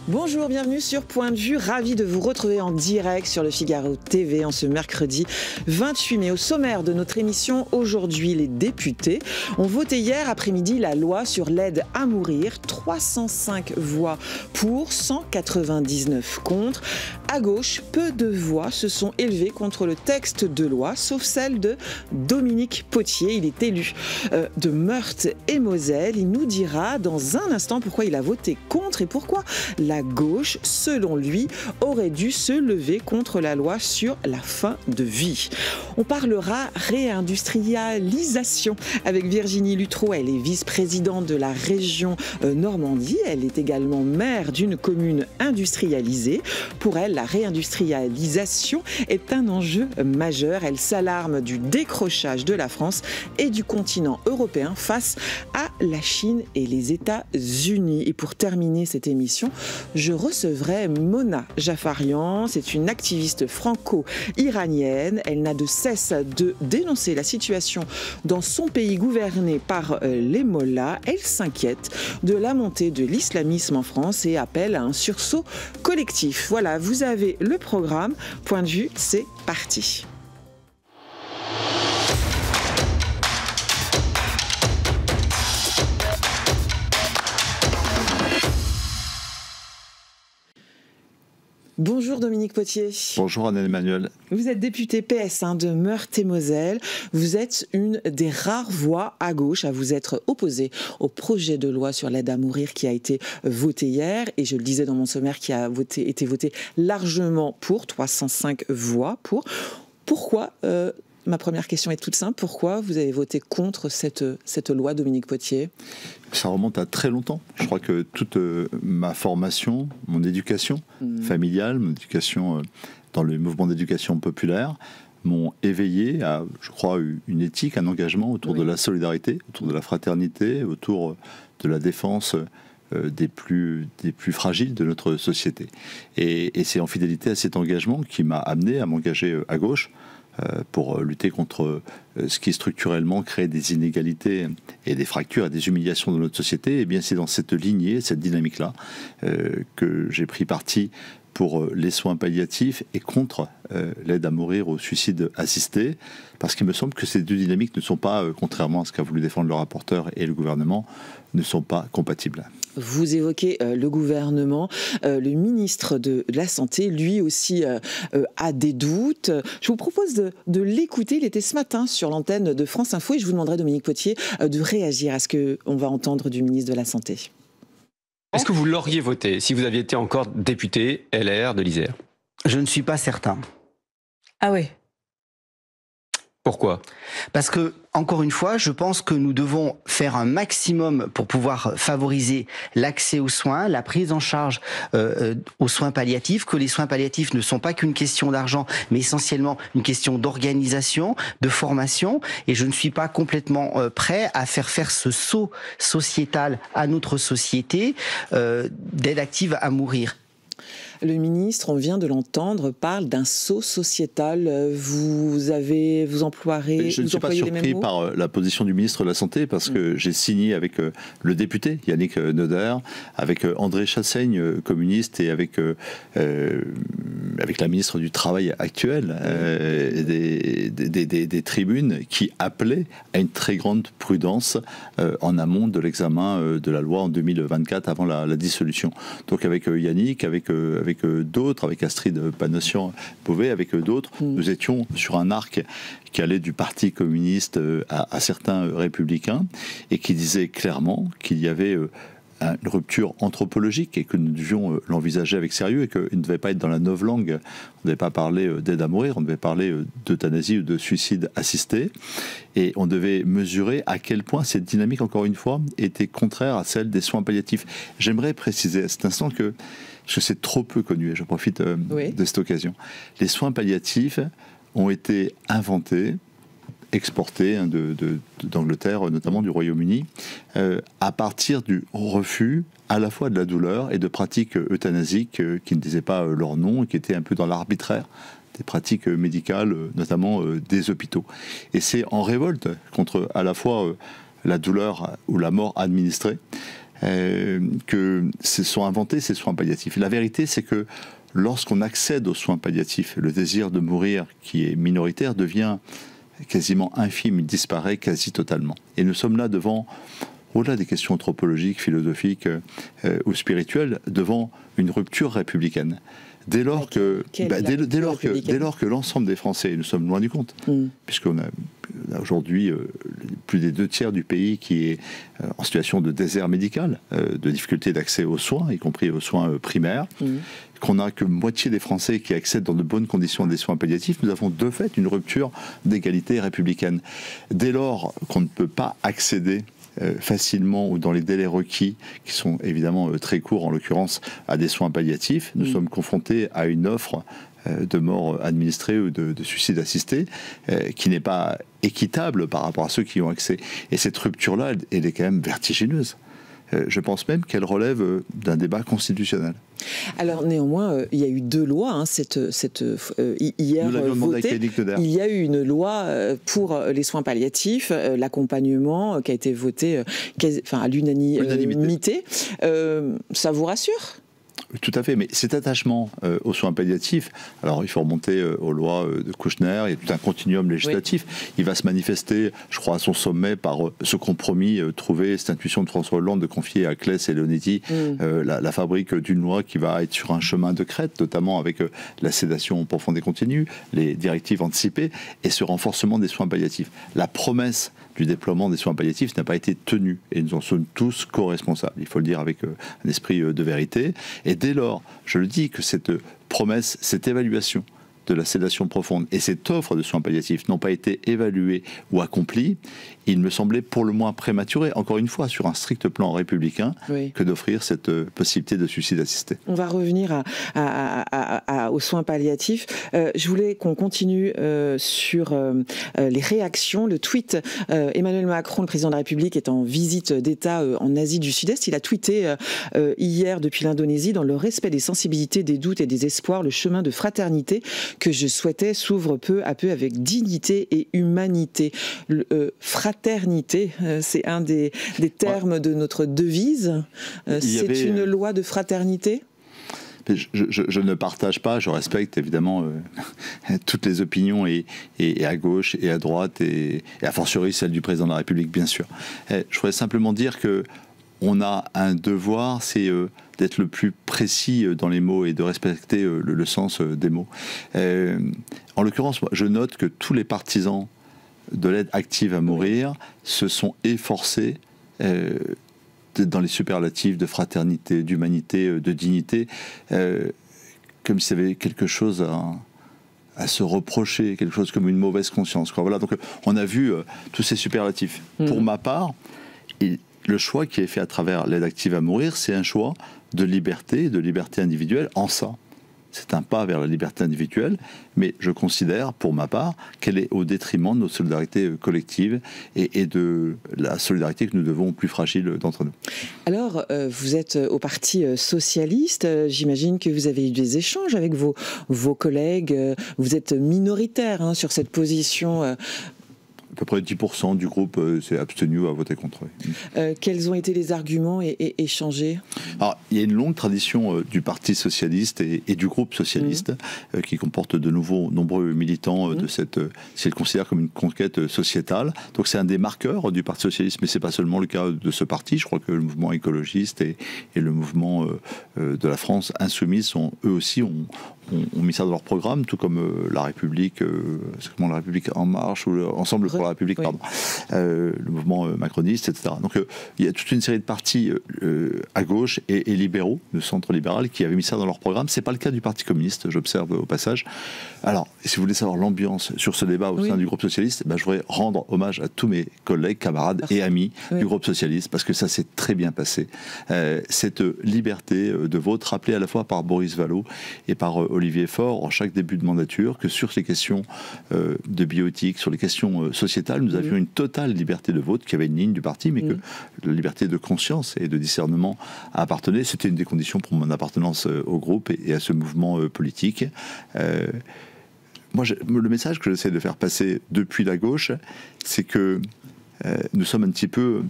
Bonjour, bienvenue sur Point de Vue. Ravi de vous retrouver en direct sur le Figaro TV en ce mercredi 28 mai. Au sommaire de notre émission, aujourd'hui, les députés ont voté hier après-midi la loi sur l'aide à mourir. 305 voix pour, 199 contre. À gauche, peu de voix se sont élevées contre le texte de loi, sauf celle de Dominique Potier. Il est élu de Meurthe-et-Moselle. Il nous dira dans un instant pourquoi il a voté contre et pourquoi la gauche, selon lui, aurait dû se lever contre la loi sur la fin de vie. On parlera réindustrialisation avec Virginie Luttrot. Elle est vice-présidente de la région Normandie. Elle est également maire d'une commune industrialisée. Pour elle, la réindustrialisation est un enjeu majeur. Elle s'alarme du décrochage de la France et du continent européen face à la Chine et les États-Unis. Et pour terminer cette émission, je recevrai Mona Jafarian. C'est une activiste franco-iranienne. Elle n'a de cesse de dénoncer la situation dans son pays gouverné par les mollahs. Elle s'inquiète de la montée de l'islamisme en France et appelle à un sursaut collectif. Voilà, vous avez le programme. Point de vue, c'est parti. Bonjour Dominique Potier. Bonjour Anne-Emmanuel. Vous êtes député PS de Meurthe-et-Moselle. Vous êtes une des rares voix à gauche à vous être opposée au projet de loi sur l'aide à mourir qui a été voté hier. Et je le disais dans mon sommaire, qui a été voté largement pour, 305 voix pour. Pourquoi ma première question est toute simple. Pourquoi vous avez voté contre cette loi, Dominique Potier ? Ça remonte à très longtemps. Je crois que toute ma formation, mon éducation familiale, mon éducation dans le mouvement d'éducation populaire, m'ont éveillé à, je crois, une éthique, un engagement autour de la solidarité, autour de la fraternité, autour de la défense des plus fragiles de notre société. Et c'est en fidélité à cet engagement qui m'a amené à m'engager à gauche, pour lutter contre ce qui structurellement crée des inégalités et des fractures et des humiliations dans notre société. Et bien c'est dans cette lignée, cette dynamique-là, que j'ai pris parti pour les soins palliatifs et contre l'aide à mourir au suicide assisté, parce qu'il me semble que ces deux dynamiques ne sont pas, contrairement à ce qu'a voulu défendre le rapporteur et le gouvernement, ne sont pas compatibles. Vous évoquez le gouvernement, le ministre de la Santé, lui aussi a des doutes. Je vous propose de l'écouter. Il était ce matin sur l'antenne de France Info et je vous demanderai, Dominique Potier, de réagir à ce qu'on va entendre du ministre de la Santé. Est-ce que vous l'auriez voté si vous aviez été encore député LR de l'Isère ? Je ne suis pas certain. Ah oui. Pourquoi ? Parce que, encore une fois, je pense que nous devons faire un maximum pour pouvoir favoriser l'accès aux soins, la prise en charge aux soins palliatifs, que les soins palliatifs ne sont pas qu'une question d'argent, mais essentiellement une question d'organisation, de formation. Et je ne suis pas complètement prêt à faire ce saut sociétal à notre société d'aide active à mourir. Le ministre, on vient de l'entendre, parle d'un saut sociétal. Vous emploierez, je ne suis pas surpris par la position du ministre de la Santé, parce que j'ai signé avec le député Yannick Neuder, avec André Chassaigne, communiste, et avec la ministre du Travail actuelle, des tribunes qui appelaient à une très grande prudence en amont de l'examen de la loi en 2024, avant la dissolution. Donc avec Yannick, avec d'autres, avec Astrid Panosyan-Beauvais, avec d'autres, nous étions sur un arc qui allait du Parti communiste à certains républicains, et qui disait clairement qu'il y avait une rupture anthropologique et que nous devions l'envisager avec sérieux, et qu'il ne devait pas être dans la novlangue. On ne devait pas parler d'aide à mourir, on devait parler d'euthanasie ou de suicide assisté, et on devait mesurer à quel point cette dynamique, encore une fois, était contraire à celle des soins palliatifs. J'aimerais préciser à cet instant que c'est trop peu connu, et je profite de cette occasion. Les soins palliatifs ont été inventés, exportés d'Angleterre, notamment du Royaume-Uni, à partir du refus à la fois de la douleur et de pratiques euthanasiques qui ne disaient pas leur nom et qui étaient un peu dans l'arbitraire des pratiques médicales, notamment des hôpitaux. Et c'est en révolte contre à la fois la douleur ou la mort administrée que se sont inventés ces soins palliatifs. La vérité, c'est que lorsqu'on accède aux soins palliatifs, le désir de mourir, qui est minoritaire, devient quasiment infime, il disparaît quasi totalement. Et nous sommes là devant, au-delà des questions anthropologiques, philosophiques ou spirituelles, devant une rupture républicaine. Dès lors que l'ensemble des Français, et nous sommes loin du compte, puisqu'on a aujourd'hui plus des 2/3 du pays qui est en situation de désert médical, de difficulté d'accès aux soins, y compris aux soins primaires, qu'on n'a que moitié des Français qui accèdent dans de bonnes conditions à des soins palliatifs, nous avons de fait une rupture d'égalité républicaine. Dès lors qu'on ne peut pas accéder facilement ou dans les délais requis, qui sont évidemment très courts en l'occurrence, à des soins palliatifs, nous sommes confrontés à une offre de mort administrée ou de suicide assisté qui n'est pas équitable par rapport à ceux qui y ont accès. Et cette rupture-là, elle est quand même vertigineuse. Je pense même qu'elle relève d'un débat constitutionnel. Alors néanmoins, il y a eu 2 lois hier votées. Il y a eu une loi pour les soins palliatifs, l'accompagnement qui a été voté à l'unanimité. Ça vous rassure ? Tout à fait, mais cet attachement aux soins palliatifs, alors il faut remonter aux lois de Kouchner, il y a tout un continuum législatif, il va se manifester, je crois, à son sommet par ce compromis trouvé, cette intuition de François Hollande de confier à Claes et Leonetti la fabrique d'une loi qui va être sur un chemin de crête, notamment avec la sédation profonde et continue, les directives anticipées et ce renforcement des soins palliatifs. La promesse du déploiement des soins palliatifs n'a pas été tenue et nous en sommes tous co-responsables. Il faut le dire avec un esprit de vérité. Et dès lors, je le dis, que cette promesse, cette évaluation de la sédation profonde et cette offre de soins palliatifs n'ont pas été évaluées ou accomplies, il me semblait pour le moins prématuré, encore une fois, sur un strict plan républicain, que d'offrir cette possibilité de suicide assisté. On va revenir aux soins palliatifs. Je voulais qu'on continue sur les réactions. Le tweet, Emmanuel Macron, le président de la République, est en visite d'État en Asie du Sud-Est. Il a tweeté hier depuis l'Indonésie, dans le respect des sensibilités, des doutes et des espoirs, le chemin de fraternité que je souhaitais s'ouvre peu à peu avec dignité et humanité. Fraternité, c'est un des termes de notre devise. C'est une loi de fraternité ? Je ne partage pas, je respecte évidemment toutes les opinions et à gauche et à droite et a fortiori celle du président de la République, bien sûr. Je voudrais simplement dire que on a un devoir, c'est d'être le plus précis dans les mots et de respecter le sens des mots. En l'occurrence, je note que tous les partisans de l'aide active à mourir se sont efforcés dans les superlatifs de fraternité, d'humanité, de dignité, comme s'il y avait quelque chose à se reprocher, quelque chose comme une mauvaise conscience. Voilà, donc on a vu tous ces superlatifs. Pour ma part, le choix qui est fait à travers l'aide active à mourir, c'est un choix de liberté individuelle en ça. C'est un pas vers la liberté individuelle, mais je considère, pour ma part, qu'elle est au détriment de notre solidarité collective et de la solidarité que nous devons aux plus fragiles d'entre nous. Alors, vous êtes au Parti socialiste, j'imagine que vous avez eu des échanges avec vos collègues, vous êtes minoritaire sur cette position. À peu près 10% du groupe s'est abstenu à voter contre. Quels ont été les arguments échangés ? Alors, il y a une longue tradition du Parti socialiste et du groupe socialiste qui comporte de nombreux militants de cette, si elle considère comme une conquête sociétale. Donc c'est un des marqueurs du Parti socialiste, mais c'est pas seulement le cas de ce parti. Je crois que le mouvement écologiste et le mouvement de la France insoumise eux aussi ont mis ça dans leur programme, tout comme la République, la République en marche ou Ensemble pour la République, pardon, le mouvement macroniste, etc. Donc il y a toute une série de partis à gauche et libéraux, de centre libéral, qui avaient mis ça dans leur programme. C'est pas le cas du Parti communiste, j'observe au passage. Alors, si vous voulez savoir l'ambiance sur ce débat au sein du groupe socialiste, je voudrais rendre hommage à tous mes collègues, camarades et amis du groupe socialiste, parce que ça s'est très bien passé. Cette liberté de vote, rappelée à la fois par Boris Vallaud et par Olivier Faure en chaque début de mandature, que sur ces questions de bioéthique, sur les questions sociétales, nous avions une totale liberté de vote, qui avait une ligne du parti, mais que la liberté de conscience et de discernement appartenait. C'était une des conditions pour mon appartenance au groupe et à ce mouvement politique. Moi, le message que j'essaie de faire passer depuis la gauche, c'est que nous sommes un petit peu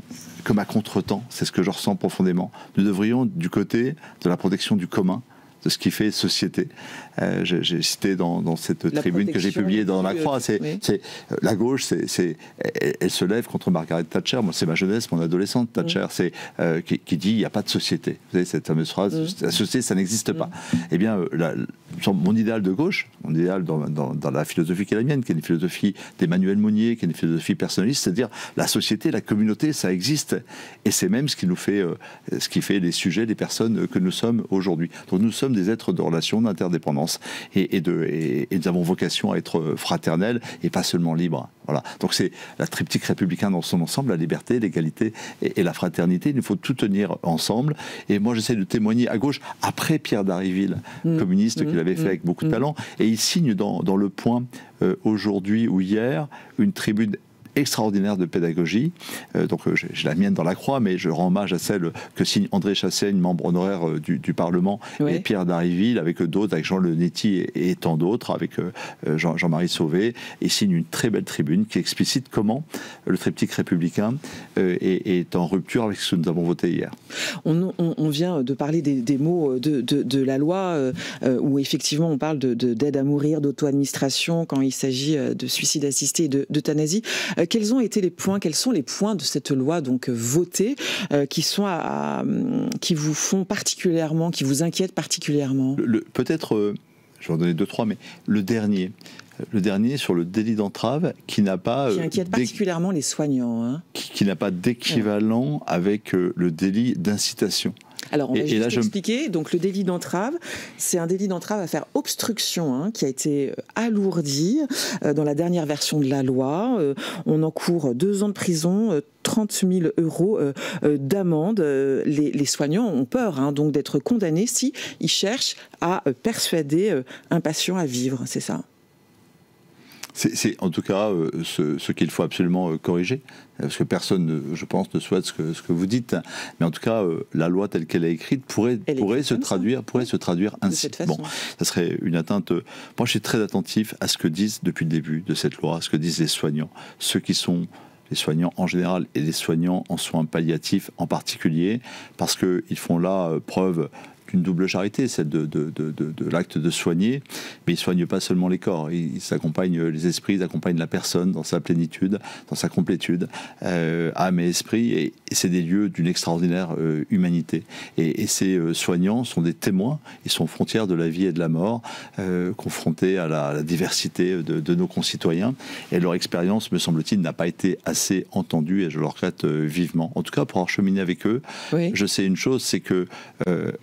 comme à contretemps, c'est ce que je ressens profondément. Nous devrions du côté de la protection du commun, de ce qui fait société. J'ai cité dans cette tribune que j'ai publiée dans La Croix, c'est la gauche, elle se lève contre Margaret Thatcher. Moi, c'est ma jeunesse, mon adolescente Thatcher, qui dit il n'y a pas de société. Vous savez cette fameuse phrase, la société, ça n'existe pas. Eh bien, mon idéal de gauche, mon idéal dans la philosophie qui est la mienne, qui est une philosophie d'Emmanuel Mounier, qui est une philosophie personnaliste, c'est-à-dire la société, la communauté, ça existe, et c'est même ce qui nous fait, ce qui fait les sujets, les personnes que nous sommes aujourd'hui. Donc nous sommes des êtres de relation, d'interdépendance, et nous avons vocation à être fraternels et pas seulement libres. Voilà. Donc c'est la triptyque républicain dans son ensemble, la liberté, l'égalité et la fraternité. Il nous faut tout tenir ensemble. Et moi, j'essaie de témoigner à gauche, après Pierre Dharréville, communiste, qu'il avait fait avec beaucoup de talent. Et il signe dans Le Point, aujourd'hui ou hier, une tribune extraordinaire de pédagogie. Donc j'ai la mienne dans La Croix, mais je rends hommage à celle que signe André Chassaigne, membre honoraire du Parlement, et Pierre Dharréville, avec d'autres, avec Jean Lenetti et tant d'autres, avec Jean-Marie Sauvé, et signe une très belle tribune qui explicite comment le triptyque républicain est en rupture avec ce que nous avons voté hier. On vient de parler des mots de la loi où effectivement on parle d'aide à mourir, d'auto-administration quand il s'agit de suicide assisté et d'euthanasie. Quels sont les points de cette loi donc votée qui vous font particulièrement, qui vous inquiètent particulièrement? Peut-être, je vais en donner 2-3, mais le dernier sur le délit d'entrave qui inquiète particulièrement les soignants. Hein. Qui n'a pas d'équivalent avec le délit d'incitation. Alors, on va juste expliquer. Donc, le délit d'entrave, c'est un délit d'entrave à faire obstruction qui a été alourdi dans la dernière version de la loi. On encourt 2 ans de prison, 30 000 euros d'amende. Les soignants ont peur donc d'être condamnés si ils cherchent à persuader un patient à vivre. C'est ça. C'est en tout cas ce qu'il faut absolument corriger, parce que personne, je pense, ne souhaite ce que vous dites. Mais en tout cas, la loi telle qu'elle est écrite pourrait se traduire ainsi. Bon, ça serait une atteinte. Moi, je suis très attentif à ce que disent depuis le début de cette loi, à ce que disent les soignants, ceux qui sont les soignants en général et les soignants en soins palliatifs en particulier, parce qu'ils font là preuve d'une double charité, celle de l'acte de soigner, mais ils ne soignent pas seulement les corps, ils accompagnent les esprits, ils accompagnent la personne dans sa plénitude, dans sa complétude, âme et esprit, et c'est des lieux d'une extraordinaire humanité. Et ces soignants sont des témoins, ils sont aux frontières de la vie et de la mort, confrontés à la diversité de nos concitoyens, et leur expérience, me semble-t-il, n'a pas été assez entendue, et je le regrette vivement. En tout cas, pour avoir cheminé avec eux, je sais une chose, c'est que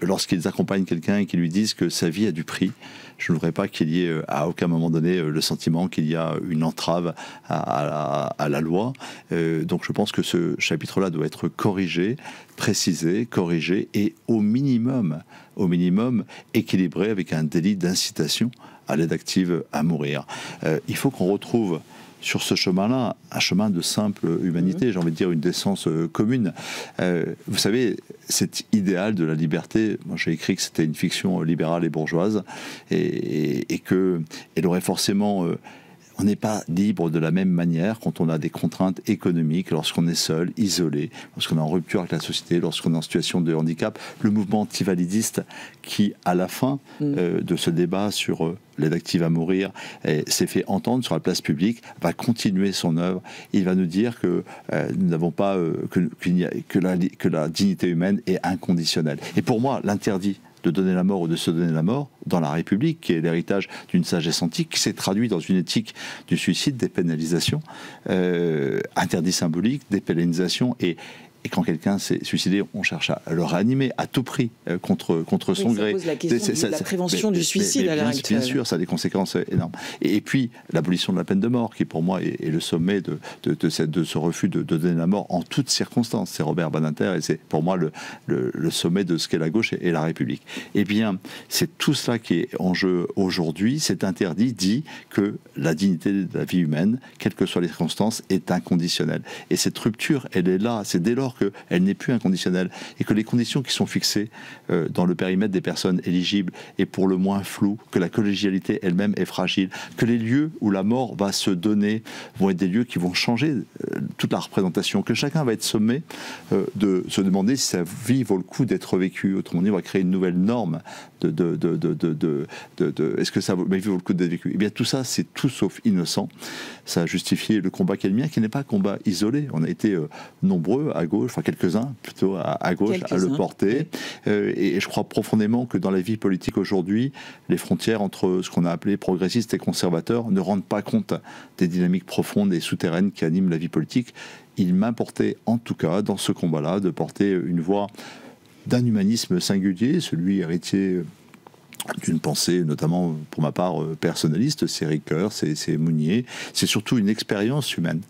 lorsqu'ils accompagnent quelqu'un et qu'ils lui disent que sa vie a du prix, je ne voudrais pas qu'il y ait à aucun moment donné le sentiment qu'il y a une entrave à la loi. Donc je pense que ce chapitre-là doit être corrigé, précisé, corrigé et au minimum équilibré avec un délit d'incitation à l'aide active à mourir. Il faut qu'on retrouve sur ce chemin-là, un chemin de simple humanité, j'ai envie de dire une décence commune. Vous savez, cet idéal de la liberté, moi j'ai écrit que c'était une fiction libérale et bourgeoise, et qu'elle aurait forcément... on n'est pas libre de la même manière quand on a des contraintes économiques, lorsqu'on est seul, isolé, lorsqu'on est en rupture avec la société, lorsqu'on est en situation de handicap. Le mouvement antivalidiste qui, à la fin de ce débat sur l'aide active à mourir, s'est fait entendre sur la place publique, va continuer son œuvre. Il va nous dire que nous n'avons pas que la dignité humaine est inconditionnelle. Et pour moi, l'interdit de donner la mort ou de se donner la mort dans la République, qui est l'héritage d'une sagesse antique, qui s'est traduit dans une éthique du suicide, des pénalisations, interdit symbolique, des pénalisations, et quand quelqu'un s'est suicidé, on cherche à le réanimer à tout prix contre son gré. Ça pose la question de la prévention du suicide à l'heure actuelle. Bien sûr, ça a des conséquences énormes. Et puis, l'abolition de la peine de mort, qui pour moi est le sommet de ce refus de donner la mort en toutes circonstances. C'est Robert Badinter, et c'est pour moi le sommet de ce qu'est la gauche et la République. Eh bien, c'est tout cela qui est en jeu aujourd'hui. Cet interdit dit que la dignité de la vie humaine, quelles que soient les circonstances, est inconditionnelle. Et cette rupture, elle est là. C'est dès lors sorte qu'elle n'est plus inconditionnelle et que les conditions qui sont fixées dans le périmètre des personnes éligibles est pour le moins floue, que la collégialité elle-même est fragile, que les lieux où la mort va se donner vont être des lieux qui vont changer toute la représentation, que chacun va être sommé de se demander si sa vie vaut le coup d'être vécue. Autrement dit, on va créer une nouvelle norme est-ce que ma vie vaut le coup d'être vécue? Eh bien, tout ça, c'est tout sauf innocent. Ça a justifié le combat qui est le mien, qui n'est pas un combat isolé. On a été nombreux à gauche, enfin quelques-uns plutôt à gauche, à le porter. Oui. Et je crois profondément que dans la vie politique aujourd'hui, les frontières entre ce qu'on a appelé progressistes et conservateurs ne rendent pas compte des dynamiques profondes et souterraines qui animent la vie politique. Il m'importait en tout cas, dans ce combat-là, de porter une voix d'un humanisme singulier, celui héritier d'une pensée, notamment pour ma part personnaliste, c'est Ricoeur, c'est Mounier, c'est surtout une expérience humaine,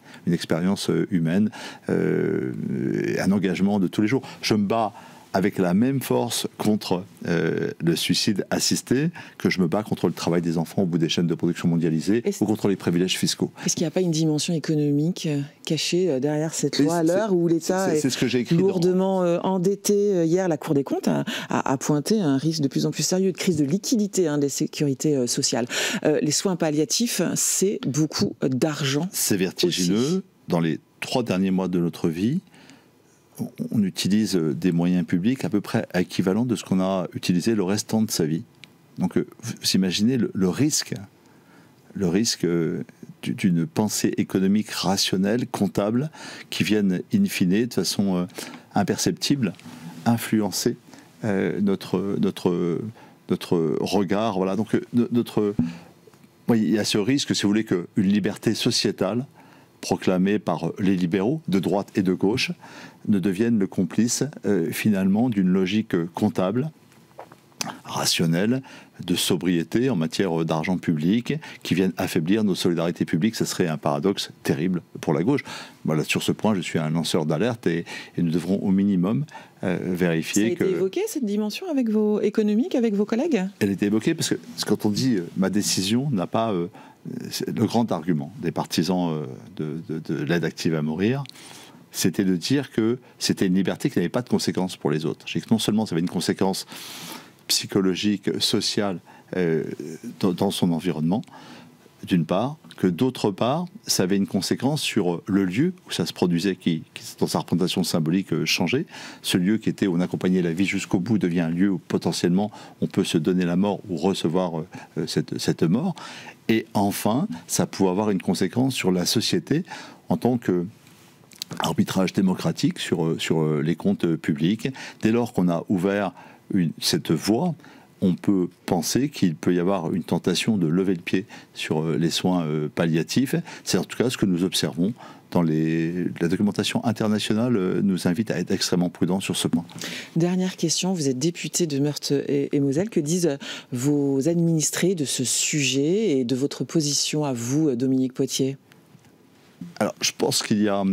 un engagement de tous les jours. Je me bats avec la même force contre le suicide assisté que je me bats contre le travail des enfants au bout des chaînes de production mondialisées ou contre les privilèges fiscaux. Est-ce qu'il n'y a pas une dimension économique cachée derrière cette loi à l'heure où l'État est lourdement endetté? Hier, la Cour des comptes a pointé un risque de plus en plus sérieux de crise de liquidité des sécurités sociales. Les soins palliatifs, c'est beaucoup d'argent. C'est vertigineux. Aussi. Dans les 3 derniers mois de notre vie, on utilise des moyens publics à peu près équivalents de ce qu'on a utilisé le restant de sa vie. Donc, vous imaginez le risque d'une pensée économique rationnelle, comptable, qui vienne in fine, de façon imperceptible, influencer notre regard. Voilà. Donc, il y a ce risque, si vous voulez, qu'une liberté sociétale proclamée par les libéraux de droite et de gauche ne devienne le complice finalement d'une logique comptable, rationnelle, de sobriété en matière d'argent public qui vienne affaiblir nos solidarités publiques. Ce serait un paradoxe terrible pour la gauche. Voilà, sur ce point, je suis un lanceur d'alerte et nous devrons au minimum vérifier que... Ça a été évoqué, cette dimension économique avec vos collègues? Elle a été évoquée parce que quand on dit ma décision n'a pas... le grand argument des partisans de l'aide active à mourir, c'était de dire que c'était une liberté qui n'avait pas de conséquences pour les autres. Je dis que non seulement ça avait une conséquence psychologique, sociale dans son environnement, d'une part, que d'autre part, ça avait une conséquence sur le lieu où ça se produisait, qui dans sa représentation symbolique, changeait. Ce lieu qui était où on accompagnait la vie jusqu'au bout devient un lieu où potentiellement on peut se donner la mort ou recevoir cette mort. Et enfin, ça pouvait avoir une conséquence sur la société en tant que arbitrage démocratique sur les comptes publics. Dès lors qu'on a ouvert cette voie, on peut penser qu'il peut y avoir une tentation de lever le pied sur les soins palliatifs. C'est en tout cas ce que nous observons la documentation internationale nous invite à être extrêmement prudents sur ce point. Dernière question, vous êtes député de Meurthe et Moselle. Que disent vos administrés de ce sujet et de votre position à vous, Dominique Potier? Alors, je pense qu'il y a...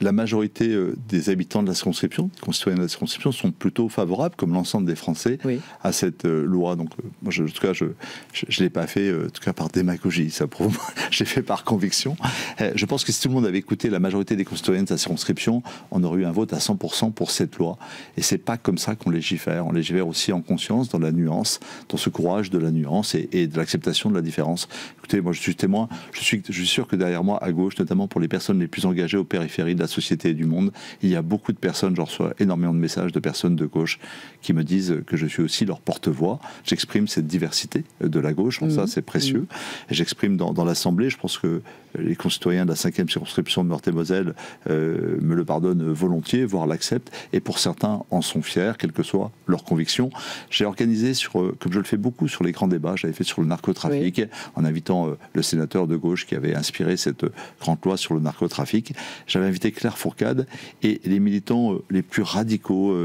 La majorité des habitants de la circonscription, des concitoyens de la circonscription, sont plutôt favorables, comme l'ensemble des Français, oui, à cette loi. Donc, moi, en tout cas, je ne l'ai pas fait en tout cas par démagogie, ça prouve. Je l'ai fait par conviction. Je pense que si tout le monde avait écouté la majorité des concitoyens de sa circonscription, on aurait eu un vote à 100% pour cette loi. Et c'est pas comme ça qu'on légifère. On légifère aussi en conscience, dans la nuance, dans ce courage de la nuance et de l'acceptation de la différence. Écoutez, moi, je suis témoin. Je suis sûr que derrière moi, à gauche, notamment pour les personnes les plus engagées aux périphéries de la société et du monde, il y a beaucoup de personnes, j'en reçois énormément de messages de personnes de gauche qui me disent que je suis aussi leur porte-voix. J'exprime cette diversité de la gauche, ça c'est précieux. Et j'exprime dans l'Assemblée, je pense que les concitoyens de la 5e circonscription de Meurthe-et-Moselle me le pardonnent volontiers, voire l'acceptent, et pour certains en sont fiers, quelle que soit leur conviction. J'ai organisé, comme je le fais beaucoup sur les grands débats, j'avais fait sur le narcotrafic, en invitant le sénateur de gauche qui avait inspiré cette grande loi sur le narcotrafic. J'avais invité Claire Fourcade et les militants les plus radicaux,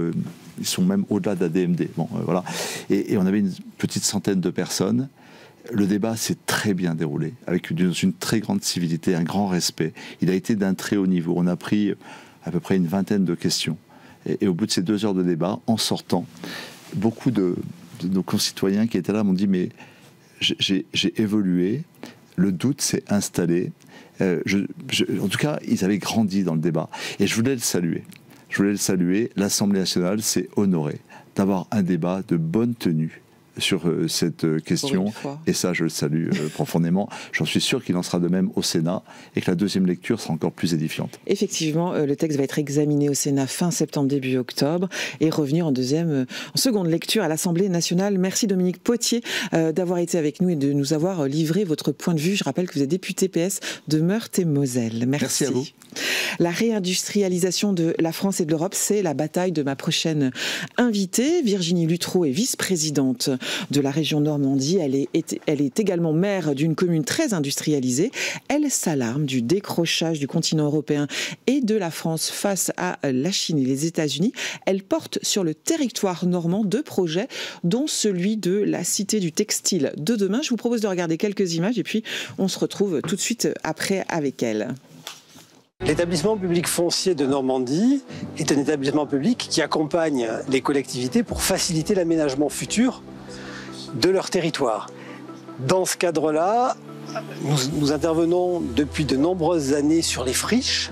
ils sont même au-delà de la DMD. Bon, voilà. Et on avait une petite centaine de personnes. Le débat s'est très bien déroulé, avec une très grande civilité, un grand respect. Il a été d'un très haut niveau. On a pris à peu près une vingtaine de questions. Et au bout de ces 2 heures de débat, en sortant, beaucoup de nos concitoyens qui étaient là m'ont dit « mais j'ai évolué, le doute s'est installé ». En tout cas, ils avaient grandi dans le débat. Et je voulais le saluer. je voulais le saluer. L'Assemblée nationale s'est honorée d'avoir un débat de bonne tenue sur cette question, et ça je le salue profondément. J'en suis sûr qu'il en sera de même au Sénat et que la deuxième lecture sera encore plus édifiante. Effectivement, le texte va être examiné au Sénat fin septembre, début octobre, et revenir en seconde lecture à l'Assemblée nationale. Merci Dominique Potier d'avoir été avec nous et de nous avoir livré votre point de vue. Je rappelle que vous êtes député PS de Meurthe-et-Moselle. Merci à vous. La réindustrialisation de la France et de l'Europe, c'est la bataille de ma prochaine invitée. Virginie Luttrau est vice-présidente de la région Normandie. Elle est également maire d'une commune très industrialisée. Elle s'alarme du décrochage du continent européen et de la France face à la Chine et les États-Unis. Elle porte sur le territoire normand 2 projets, dont celui de la Cité du Textile de demain. Je vous propose de regarder quelques images et puis on se retrouve tout de suite après avec elle. L'établissement public foncier de Normandie est un établissement public qui accompagne les collectivités pour faciliter l'aménagement futur de leur territoire. Dans ce cadre-là, nous intervenons depuis de nombreuses années sur les friches.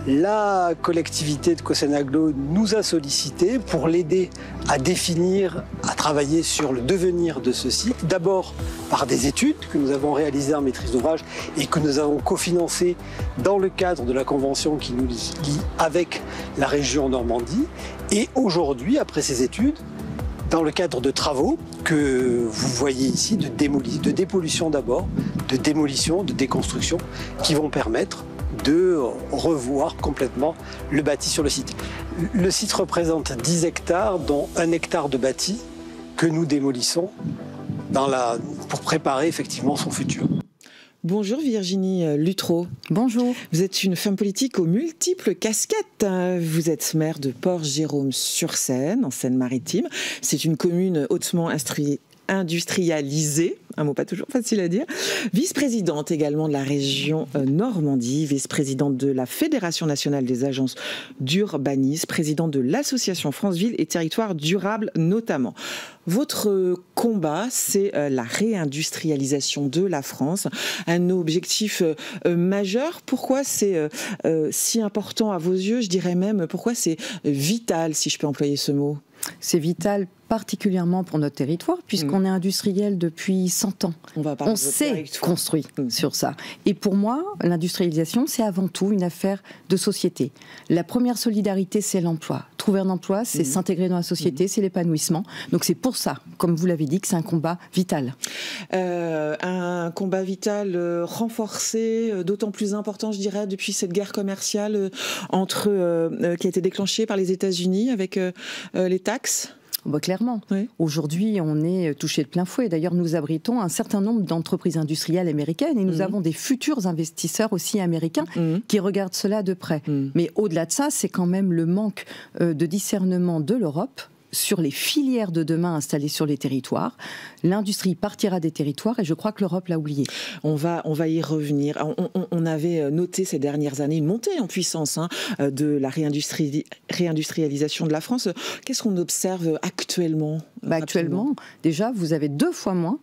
La collectivité de Cossenaglo nous a sollicité pour l'aider à définir, à travailler sur le devenir de ce site. D'abord par des études que nous avons réalisées en maîtrise d'ouvrage et que nous avons cofinancées dans le cadre de la convention qui nous lie avec la région Normandie. Et aujourd'hui, après ces études, dans le cadre de travaux que vous voyez ici, de dépollution d'abord, de démolition, de déconstruction, qui vont permettre de revoir complètement le bâti sur le site. Le site représente 10 hectares, dont 1 hectare de bâti que nous démolissons pour préparer effectivement son futur. Bonjour Virginie Luttrau. Bonjour. Vous êtes une femme politique aux multiples casquettes. Vous êtes maire de Port-Jérôme-sur-Seine, en Seine-Maritime. C'est une commune hautement industrialisée, un mot pas toujours facile à dire, vice-présidente également de la région Normandie, vice-présidente de la Fédération nationale des agences d'urbanisme, présidente de l'association France Ville et Territoires Durables notamment. Votre combat, c'est la réindustrialisation de la France, un objectif majeur. Pourquoi c'est si important à vos yeux? Je dirais même pourquoi c'est vital, si je peux employer ce mot. C'est vital particulièrement pour notre territoire, puisqu'on est industriel depuis 100 ans. On s'est construit sur ça. Et pour moi, l'industrialisation, c'est avant tout une affaire de société. La première solidarité, c'est l'emploi. Trouver un emploi, c'est s'intégrer dans la société, c'est l'épanouissement. Donc c'est pour ça, comme vous l'avez dit, que c'est un combat vital. Un combat vital renforcé, d'autant plus important, je dirais, depuis cette guerre commerciale qui a été déclenchée par les États-Unis avec les taxes. Bah, clairement. Oui. Aujourd'hui, on est touché de plein fouet. D'ailleurs, nous abritons un certain nombre d'entreprises industrielles américaines et nous avons des futurs investisseurs aussi américains qui regardent cela de près. Mais au-delà de ça, c'est quand même le manque de discernement de l'Europe sur les filières de demain installées sur les territoires. L'industrie partira des territoires et je crois que l'Europe l'a oublié. On va y revenir. On avait noté ces dernières années une montée en puissance de la réindustrialisation de la France. Qu'est-ce qu'on observe actuellement? Actuellement, déjà, vous avez 2 fois moins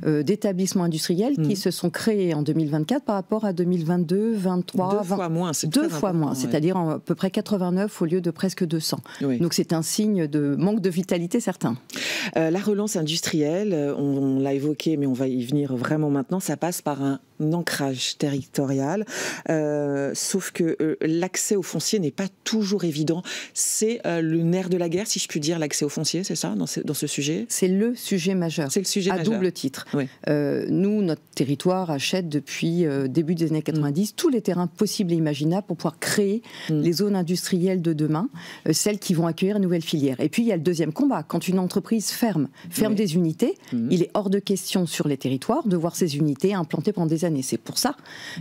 d'établissements industriels qui se sont créés en 2024 par rapport à 2022, 2023. 2 fois moins, c'est 2 fois moins, c'est-à-dire à peu près 89 au lieu de presque 200. Oui. Donc c'est un signe de manque de vitalité certain. La relance industrielle, on l'a évoqué, mais on va y venir vraiment maintenant, ça passe par un ancrage territorial, sauf que l'accès au foncier n'est pas toujours évident. C'est le nerf de la guerre, si je puis dire, l'accès au foncier, c'est ça, dans ce sujet? C'est le sujet majeur. C'est le sujet majeur. À double titre. Oui. Nous, notre territoire achète depuis début des années 90 tous les terrains possibles et imaginables pour pouvoir créer les zones industrielles de demain, celles qui vont accueillir une nouvelle filière. Et puis, il y a le deuxième combat. Quand une entreprise ferme des unités, il est hors de question sur les territoires de voir ces unités implantées pendant des années. C'est pour ça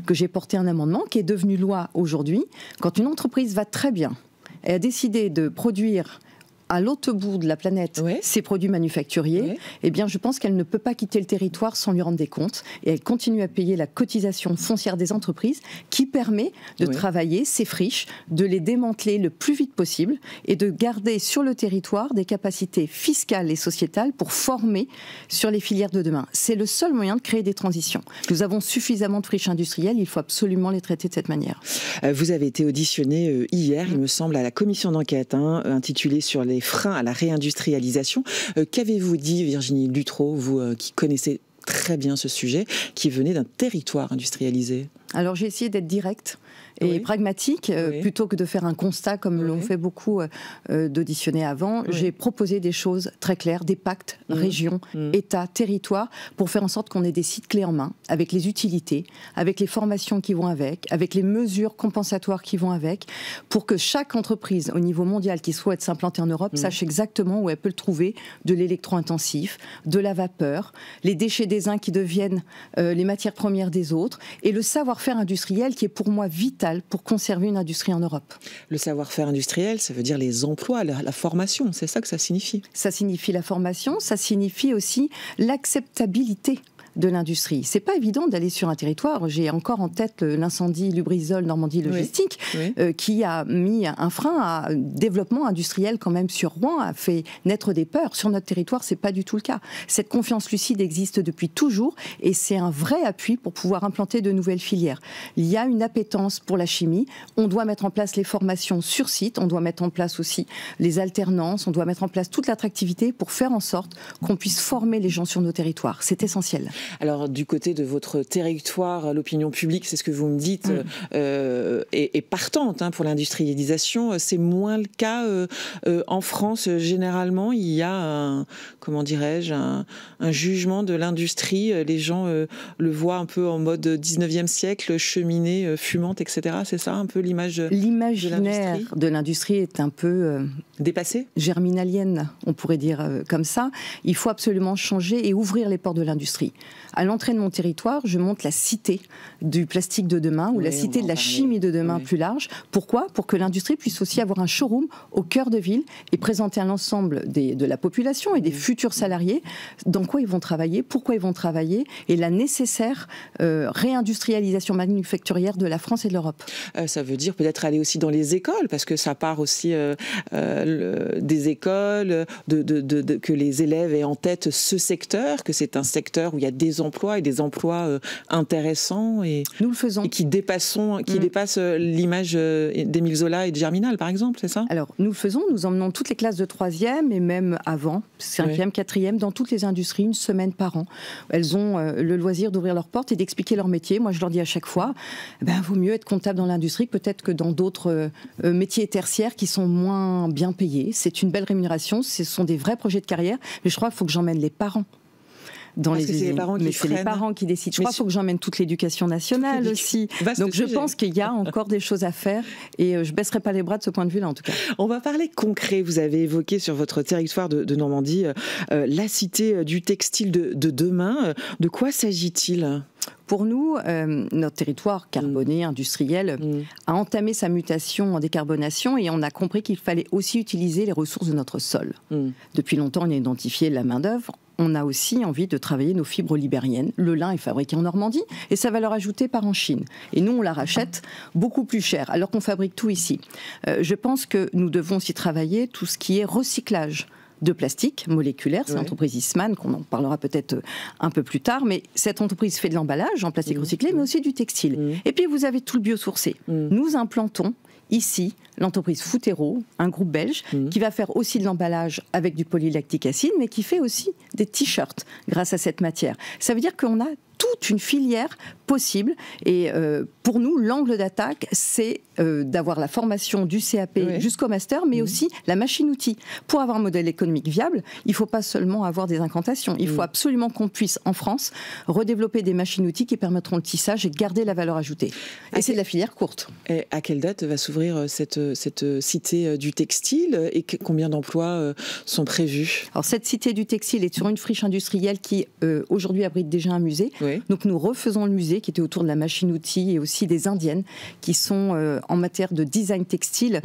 que j'ai porté un amendement qui est devenu loi aujourd'hui. Quand une entreprise va très bien, elle a décidé de produire à l'autre bout de la planète ses produits manufacturiers, eh bien, je pense qu'elle ne peut pas quitter le territoire sans lui rendre des comptes. Et elle continue à payer la cotisation foncière des entreprises qui permet de travailler ces friches, de les démanteler le plus vite possible et de garder sur le territoire des capacités fiscales et sociétales pour former sur les filières de demain. C'est le seul moyen de créer des transitions. Nous avons suffisamment de friches industrielles, il faut absolument les traiter de cette manière. Vous avez été auditionné hier, il me semble, à la commission d'enquête intitulée sur les freins à la réindustrialisation. Qu'avez-vous dit, Virginie Dutroux, vous qui connaissez très bien ce sujet, qui venait d'un territoire industrialisé? Alors j'ai essayé d'être directe et pragmatique, plutôt que de faire un constat comme l'ont fait beaucoup d'auditionner avant. J'ai proposé des choses très claires, des pactes, régions, États, territoires, pour faire en sorte qu'on ait des sites clés en main, avec les utilités, avec les formations qui vont avec les mesures compensatoires qui vont avec, pour que chaque entreprise au niveau mondial qui souhaite s'implanter en Europe sache exactement où elle peut trouver de l'électro-intensif, de la vapeur, les déchets des uns qui deviennent les matières premières des autres, et le savoir-faire industriel qui est pour moi vital pour conserver une industrie en Europe. Le savoir-faire industriel, ça veut dire les emplois, la formation, c'est ça que ça signifie? Ça signifie la formation, ça signifie aussi l'acceptabilité de l'industrie. C'est pas évident d'aller sur un territoire. J'ai encore en tête l'incendie Lubrizol Normandie Logistique qui a mis un frein à développement industriel quand même sur Rouen, a fait naître des peurs. Sur notre territoire, c'est pas du tout le cas. Cette confiance lucide existe depuis toujours et c'est un vrai appui pour pouvoir implanter de nouvelles filières. Il y a une appétence pour la chimie. On doit mettre en place les formations sur site. On doit mettre en place aussi les alternances. On doit mettre en place toute l'attractivité pour faire en sorte qu'on puisse former les gens sur nos territoires. C'est essentiel. Alors, du côté de votre territoire, l'opinion publique, c'est ce que vous me dites, est partante pour l'industrialisation. C'est moins le cas en France. Généralement, il y a un jugement de l'industrie. Les gens le voient un peu en mode 19e siècle, cheminée fumante, etc. C'est ça un peu l'image de l'industrie? L'imaginaire de l'industrie est un peu dépassé, germinalienne, on pourrait dire comme ça. Il faut absolument changer et ouvrir les portes de l'industrie. À l'entrée de mon territoire, je monte la cité du plastique de demain ou la cité de la chimie de demain plus large. Pourquoi ? Pour que l'industrie puisse aussi avoir un showroom au cœur de ville et présenter à l'ensemble de la population et des futurs salariés dans quoi ils vont travailler, pourquoi ils vont travailler et la nécessaire réindustrialisation manufacturière de la France et de l'Europe. Ça veut dire peut-être aller aussi dans les écoles, parce que ça part aussi des écoles, que les élèves aient en tête ce secteur, que c'est un secteur où il y a des emplois et des emplois intéressants et nous le faisons et qui dépassent l'image d'Émile Zola et de Germinal, par exemple, c'est ça? Alors nous le faisons, nous emmenons toutes les classes de 3e et même avant, 5e, 4e, dans toutes les industries, une semaine par an. Elles ont le loisir d'ouvrir leurs portes et d'expliquer leur métier. Moi je leur dis à chaque fois, vaut mieux être comptable dans l'industrie peut-être que dans d'autres métiers tertiaires qui sont moins bien payés. C'est une belle rémunération, ce sont des vrais projets de carrière, mais je crois qu'il faut que j'emmène les parents dans les usines. C'est les parents qui décident. Je crois qu'il faut que j'emmène toute l'éducation nationale aussi. Donc je pense qu'il y a encore des choses à faire et je ne baisserai pas les bras de ce point de vue-là en tout cas. On va parler concret. Vous avez évoqué sur votre territoire de Normandie la cité du textile de demain. De quoi s'agit-il ? Pour nous, notre territoire carboné, industriel, a entamé sa mutation en décarbonation et on a compris qu'il fallait aussi utiliser les ressources de notre sol. Depuis longtemps, on a identifié la main-d'œuvre. On a aussi envie de travailler nos fibres libériennes. Le lin est fabriqué en Normandie et sa valeur ajoutée part en Chine. Et nous, on la rachète beaucoup plus cher, alors qu'on fabrique tout ici. Je pense que nous devons aussi travailler tout ce qui est recyclage de plastique moléculaire. C'est l'entreprise Eastman, qu'on en parlera peut-être un peu plus tard, mais cette entreprise fait de l'emballage en plastique recyclé, mais aussi du textile. Et puis vous avez tout le biosourcé. Nous implantons ici l'entreprise Foutero, un groupe belge, qui va faire aussi de l'emballage avec du polylactique acide, mais qui fait aussi des t-shirts grâce à cette matière. Ça veut dire qu'on a toute une filière possible et pour nous l'angle d'attaque c'est d'avoir la formation du CAP jusqu'au master mais aussi la machine-outil. Pour avoir un modèle économique viable, il ne faut pas seulement avoir des incantations, il faut absolument qu'on puisse en France redévelopper des machines-outils qui permettront le tissage et garder la valeur ajoutée. Et c'est de la filière courte. Et à quelle date va s'ouvrir cette cité du textile et combien d'emplois sont prévus? Alors cette cité du textile est sur une friche industrielle qui aujourd'hui abrite déjà un musée Oui. Donc nous refaisons le musée qui était autour de la machine-outil et aussi des Indiennes qui sont en matière de design textile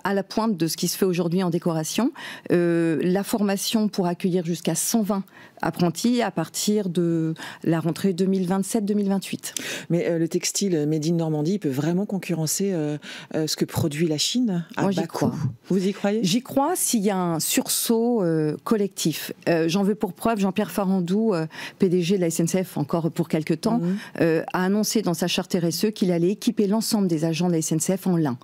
à la pointe de ce qui se fait aujourd'hui en décoration. La formation pour accueillir jusqu'à 120 apprentis à partir de la rentrée 2027-2028. Mais le textile Made in Normandie, il peut vraiment concurrencer ce que produit la Chine à Moi, bas j'y crois. coût. Vous y croyez? J'y crois s'il y a un sursaut collectif. J'en veux pour preuve, Jean-Pierre Farandou, PDG de la SNCF encore pour quelques temps, a annoncé dans sa charte RSE qu'il allait équiper l'ensemble des agents de la SNCF en lin.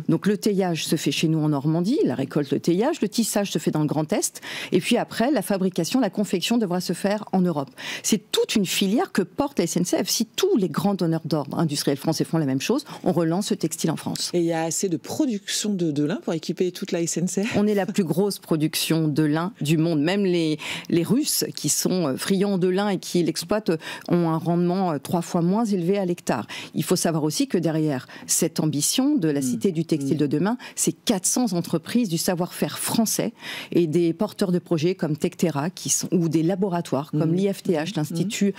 Donc le teillage se fait chez nous en Normandie, la récolte, le teillage, le tissage se fait dans le Grand Est, et puis après la fabrication, la confection devra se faire en Europe. C'est toute une filière que porte la SNCF. Si tous les grands donneurs d'ordre industriels français font la même chose, on relance le textile en France. Et il y a assez de production de lin pour équiper toute la SNCF? On est la plus grosse production de lin du monde. Même les Russes, qui sont friands de lin et qui l'exploitent, ont un rendement 3 fois moins élevé à l'hectare. Il faut savoir aussi que derrière cette ambition de la Cité du textile de demain, c'est 400 entreprises du savoir-faire français et des porteurs de projets comme Tectera ou des laboratoires comme l'IFTH, l'Institut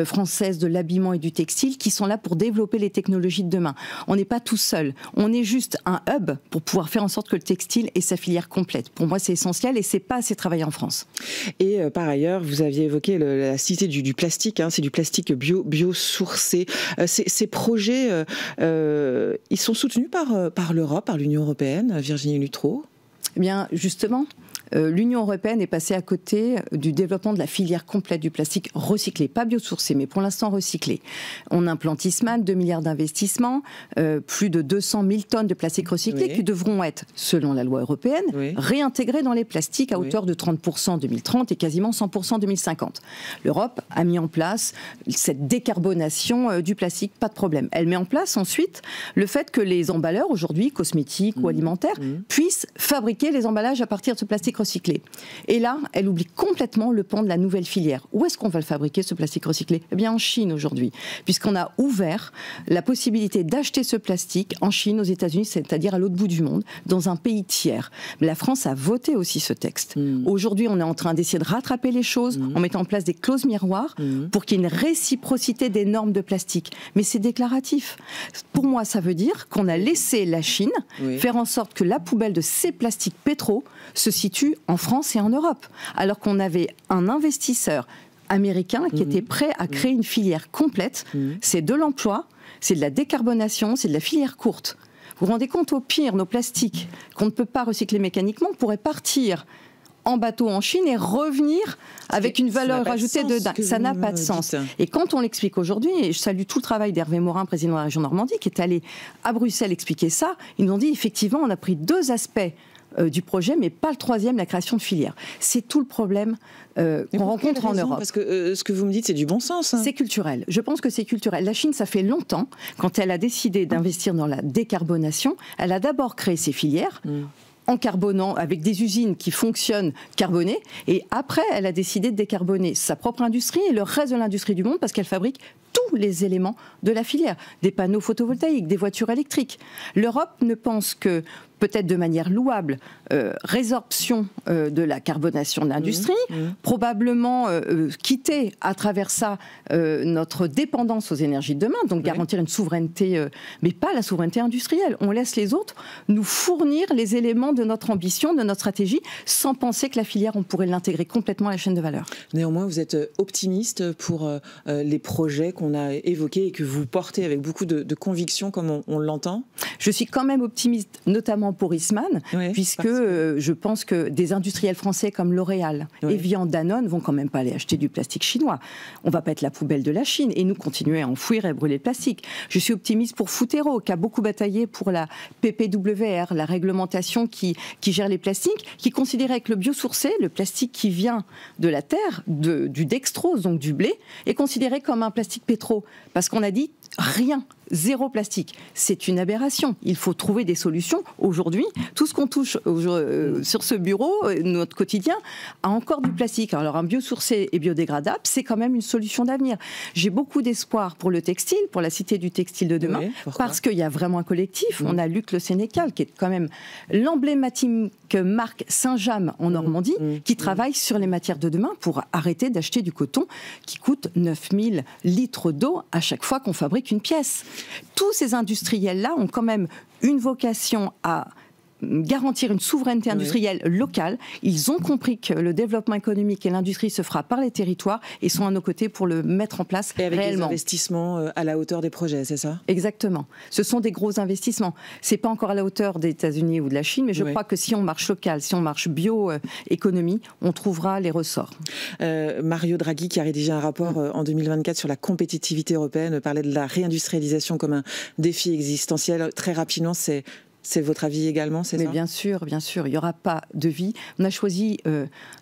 français de l'habillement et du textile, qui sont là pour développer les technologies de demain. On n'est pas tout seul. On est juste un hub pour pouvoir faire en sorte que le textile ait sa filière complète. Pour moi, c'est essentiel et c'est pas assez travaillé en France. Et par ailleurs, vous aviez évoqué la cité du plastique, c'est du plastique biosourcé. Ces projets, ils sont soutenus par l'Europe, par l'Union européenne, Virginie Luttrau? Eh bien, justement, l'Union européenne est passée à côté du développement de la filière complète du plastique recyclé, pas biosourcé, mais pour l'instant recyclé. On implante Eastman, 2 milliards d'investissements, plus de 200 000 tonnes de plastique recyclé qui devront être, selon la loi européenne, réintégrées dans les plastiques à hauteur de 30% en 2030 et quasiment 100% en 2050. L'Europe a mis en place cette décarbonation du plastique, pas de problème. Elle met en place ensuite le fait que les emballeurs, aujourd'hui, cosmétiques ou alimentaires, puissent fabriquer les emballages à partir de ce plastique recyclé. Et là, elle oublie complètement le pan de la nouvelle filière. Où est-ce qu'on va le fabriquer, ce plastique recyclé? Eh bien, en Chine aujourd'hui, puisqu'on a ouvert la possibilité d'acheter ce plastique en Chine, aux États-Unis, c'est-à-dire à l'autre bout du monde, dans un pays tiers. La France a voté aussi ce texte. Aujourd'hui, on est en train d'essayer de rattraper les choses en mettant en place des clauses miroirs pour qu'il y ait une réciprocité des normes de plastique. Mais c'est déclaratif. Pour moi, ça veut dire qu'on a laissé la Chine faire en sorte que la poubelle de ces plastiques pétro se situe en France et en Europe, alors qu'on avait un investisseur américain qui était prêt à créer une filière complète. C'est de l'emploi, c'est de la décarbonation, c'est de la filière courte. Vous vous rendez compte, au pire, nos plastiques qu'on ne peut pas recycler mécaniquement pourraient partir en bateau en Chine et revenir avec une valeur ajoutée de dingue. Ça n'a pas de sens. Et quand on l'explique aujourd'hui, et je salue tout le travail d'Hervé Morin, président de la région Normandie, qui est allé à Bruxelles expliquer ça, ils nous ont dit effectivement on a pris 2 aspects du projet, mais pas le 3e, la création de filières. C'est tout le problème qu'on rencontre en Europe. Parce que ce que vous me dites, c'est du bon sens. C'est culturel. Je pense que c'est culturel. La Chine, ça fait longtemps, quand elle a décidé d'investir dans la décarbonation, elle a d'abord créé ses filières, en carbonant, avec des usines qui fonctionnent carbonées, et après, elle a décidé de décarboner sa propre industrie et le reste de l'industrie du monde, parce qu'elle fabrique tous les éléments de la filière, des panneaux photovoltaïques, des voitures électriques. L'Europe ne pense que, peut-être de manière louable, résorption de la carbonation de l'industrie, probablement quitter à travers ça notre dépendance aux énergies de demain, donc garantir une souveraineté, mais pas la souveraineté industrielle. On laisse les autres nous fournir les éléments de notre ambition, de notre stratégie, sans penser que la filière, on pourrait l'intégrer complètement à la chaîne de valeur. Néanmoins, vous êtes optimiste pour les projets qu'on a évoqués et que vous portez avec beaucoup de conviction, comme on l'entend? Je suis quand même optimiste, notamment pour Eastman, puisque je pense que des industriels français comme L'Oréal, Evian, Danone vont quand même pas aller acheter du plastique chinois. On va pas être la poubelle de la Chine et nous continuer à enfouir et à brûler le plastique. Je suis optimiste pour Footero, qui a beaucoup bataillé pour la PPWR, la réglementation qui gère les plastiques, qui considérait que le biosourcé, le plastique qui vient de la terre, du dextrose, donc du blé, est considéré comme un plastique pétro. Parce qu'on a dit rien zéro plastique. C'est une aberration. Il faut trouver des solutions. Aujourd'hui, tout ce qu'on touche sur ce bureau, notre quotidien, a encore du plastique. Alors un biosourcé et biodégradable, c'est quand même une solution d'avenir. J'ai beaucoup d'espoir pour le textile, pour la cité du textile de demain, parce qu'il y a vraiment un collectif. On a Luc Le Sénécal, qui est quand même l'emblématique marque Saint-James en Normandie, qui travaille sur les matières de demain pour arrêter d'acheter du coton qui coûte 9000 litres d'eau à chaque fois qu'on fabrique une pièce. Tous ces industriels-là ont quand même une vocation à garantir une souveraineté industrielle locale. Ils ont compris que le développement économique et l'industrie se fera par les territoires et sont à nos côtés pour le mettre en place réellement. Et avec des investissements à la hauteur des projets, c'est ça ? Exactement. Ce sont des gros investissements. C'est pas encore à la hauteur des États-Unis ou de la Chine, mais je crois que si on marche local, si on marche bio-économie, on trouvera les ressorts. Mario Draghi, qui a rédigé un rapport en 2024 sur la compétitivité européenne, parlait de la réindustrialisation comme un défi existentiel. Très rapidement, c'est votre avis également, c'est ça ? Mais bien sûr, il n'y aura pas de vie. On a choisi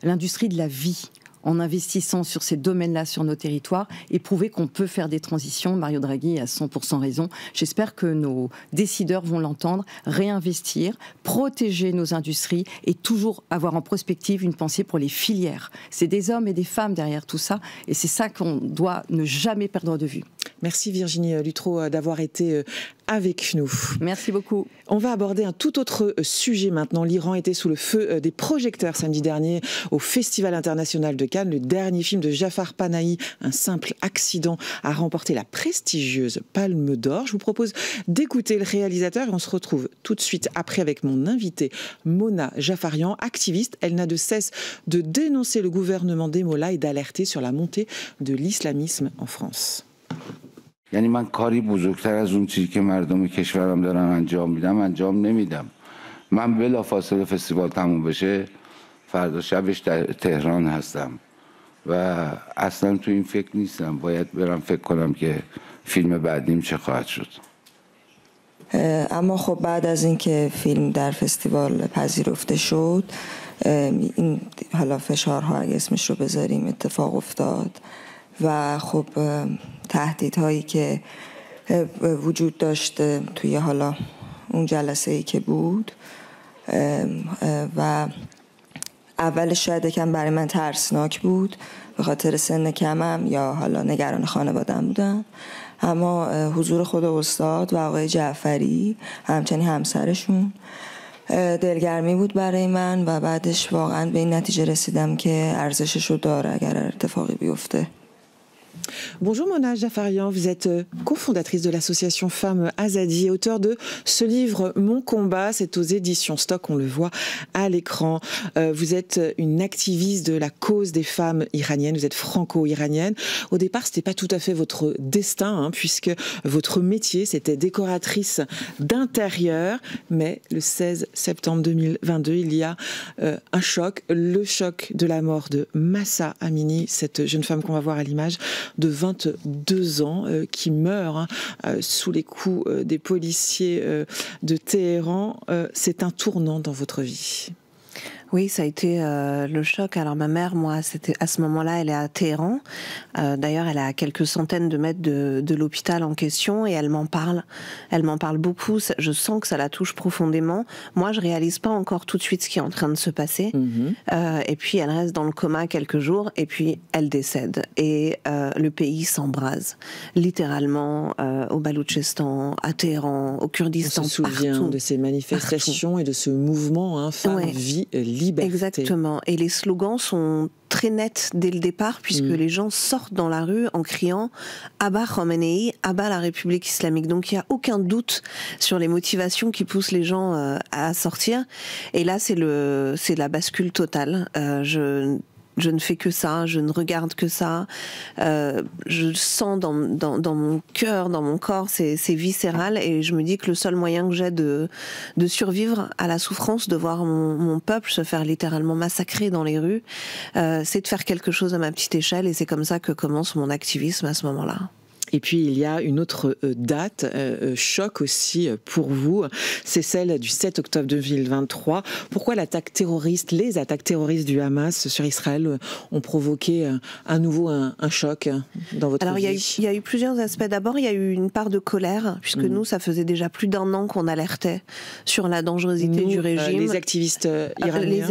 l'industrie de la vie en investissant sur ces domaines-là sur nos territoires et prouver qu'on peut faire des transitions. Mario Draghi a 100% raison. J'espère que nos décideurs vont l'entendre, réinvestir, protéger nos industries et toujours avoir en prospective une pensée pour les filières. C'est des hommes et des femmes derrière tout ça et c'est ça qu'on doit ne jamais perdre de vue. Merci Virginie Luttrau d'avoir été avec nous. Merci beaucoup. On va aborder un tout autre sujet maintenant. L'Iran était sous le feu des projecteurs samedi dernier au Festival international de Cannes. Le dernier film de Jafar Panahi, Un simple accident, a remporté la prestigieuse Palme d'Or. Je vous propose d'écouter le réalisateur et on se retrouve tout de suite après avec mon invitée Mona Jafarian, activiste. Elle n'a de cesse de dénoncer le gouvernement des Mollahs et d'alerter sur la montée de l'islamisme en France. یعنی من کاری بزرگتر از اون چیزی که مردم کشورم دارن انجام میدم انجام نمیدم. من بلافاصله فستیوال تموم بشه فردا شبش در تهران هستم و اصلا تو این فکر نیستم. باید برم فکر کنم که فیلم بعدیم چه خواهد شد. اما خب بعد از اینکه فیلم در فستیوال پذیرفته شد این حالا فشارها اگه اسمش رو بذاریم اتفاق افتاد و خب تهدیدهایی که وجود داشت توی حالا اون جلسه‌ای که بود و اولش شاید یکم برای من ترسناک بود به خاطر سن کمم یا حالا نگران خانواده‌ام بودم، اما حضور خود استاد و آقای جعفری همچنین همسرشون دلگرمی بود برای من و بعدش واقعا به این نتیجه رسیدم که ارزشش رو داره اگر اتفاقی بیفته. Bonjour Mona Jafarian, vous êtes cofondatrice de l'association Femmes Azadi et auteure de ce livre Mon combat, c'est aux éditions Stock, on le voit à l'écran. Vous êtes une activiste de la cause des femmes iraniennes, vous êtes franco-iranienne. Au départ, c'était pas tout à fait votre destin, puisque votre métier, c'était décoratrice d'intérieur, mais le 16 septembre 2022, il y a un choc, le choc de la mort de Mahsa Amini, cette jeune femme qu'on va voir à l'image, de 22 ans qui meurt sous les coups des policiers de Téhéran. C'est un tournant dans votre vie. Oui, ça a été le choc. Alors ma mère, moi, c'était à ce moment-là, elle est à Téhéran. D'ailleurs, elle est à quelques centaines de mètres de l'hôpital en question et elle m'en parle. Elle m'en parle beaucoup. Je sens que ça la touche profondément. Moi, je réalise pas encore tout de suite ce qui est en train de se passer. Et puis, elle reste dans le coma quelques jours et puis elle décède. Et le pays s'embrase, littéralement, au Baloutchistan, à Téhéran, au Kurdistan. On se souvient partout, de ces manifestations partout. Et de ce mouvement, Femmes, Vie, Liberté. Exactement. Et les slogans sont très nets dès le départ, puisque les gens sortent dans la rue en criant « Abba Khamenei, Abba la République islamique ». Donc il n'y a aucun doute sur les motivations qui poussent les gens à sortir. Et là, c'est la bascule totale. Je ne fais que ça, je ne regarde que ça. Je sens dans mon cœur, dans mon corps, c'est viscéral, et je me dis que le seul moyen que j'ai de survivre à la souffrance, de voir mon peuple se faire littéralement massacrer dans les rues, c'est de faire quelque chose à ma petite échelle, et c'est comme ça que commence mon activisme à ce moment-là. Et puis il y a une autre date, choc aussi pour vous, c'est celle du 7 octobre 2023. Pourquoi les attaques terroristes du Hamas sur Israël ont provoqué à nouveau un choc dans votre vie? Il y a eu plusieurs aspects. D'abord, il y a eu une part de colère, puisque nous, ça faisait déjà plus d'1 an qu'on alertait sur la dangerosité du régime. Les activistes iraniens.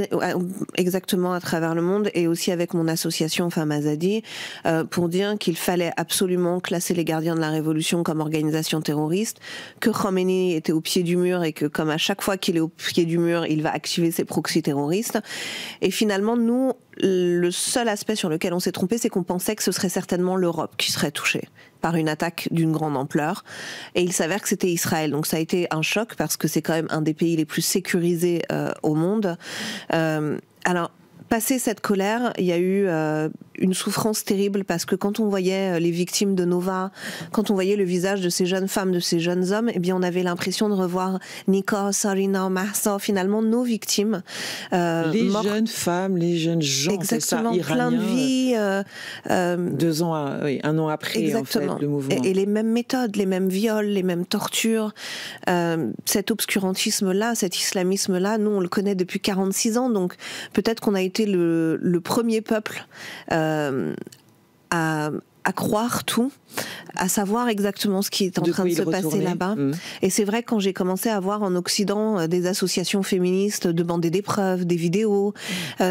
Exactement, à travers le monde, et aussi avec mon association Femmes Azadi, pour dire qu'il fallait absolument classer les gardiens de la révolution comme organisation terroriste, que Khomeini était au pied du mur et que comme à chaque fois qu'il est au pied du mur, il va activer ses proxys terroristes. Et finalement, nous, le seul aspect sur lequel on s'est trompé, c'est qu'on pensait que ce serait certainement l'Europe qui serait touchée par une attaque d'une grande ampleur. Et il s'avère que c'était Israël. Donc ça a été un choc parce que c'est quand même un des pays les plus sécurisés au monde. Alors, passé cette colère, il y a eu une souffrance terrible parce que quand on voyait les victimes de Nova, quand on voyait le visage de ces jeunes femmes, de ces jeunes hommes, eh bien on avait l'impression de revoir Nico, Sarina, Mahsa, finalement nos victimes. Jeunes femmes, les jeunes gens, exactement, c'est ça, plein de vies. 1 an après, exactement. En fait, le mouvement. Et les mêmes méthodes, les mêmes viols, les mêmes tortures. Cet obscurantisme-là, cet islamisme-là, nous on le connaît depuis 46 ans, donc peut-être qu'on a été le premier peuple à croire tout, à savoir exactement ce qui est en train de se passer là-bas. Et c'est vrai, quand j'ai commencé à voir en Occident des associations féministes demander des preuves, des vidéos,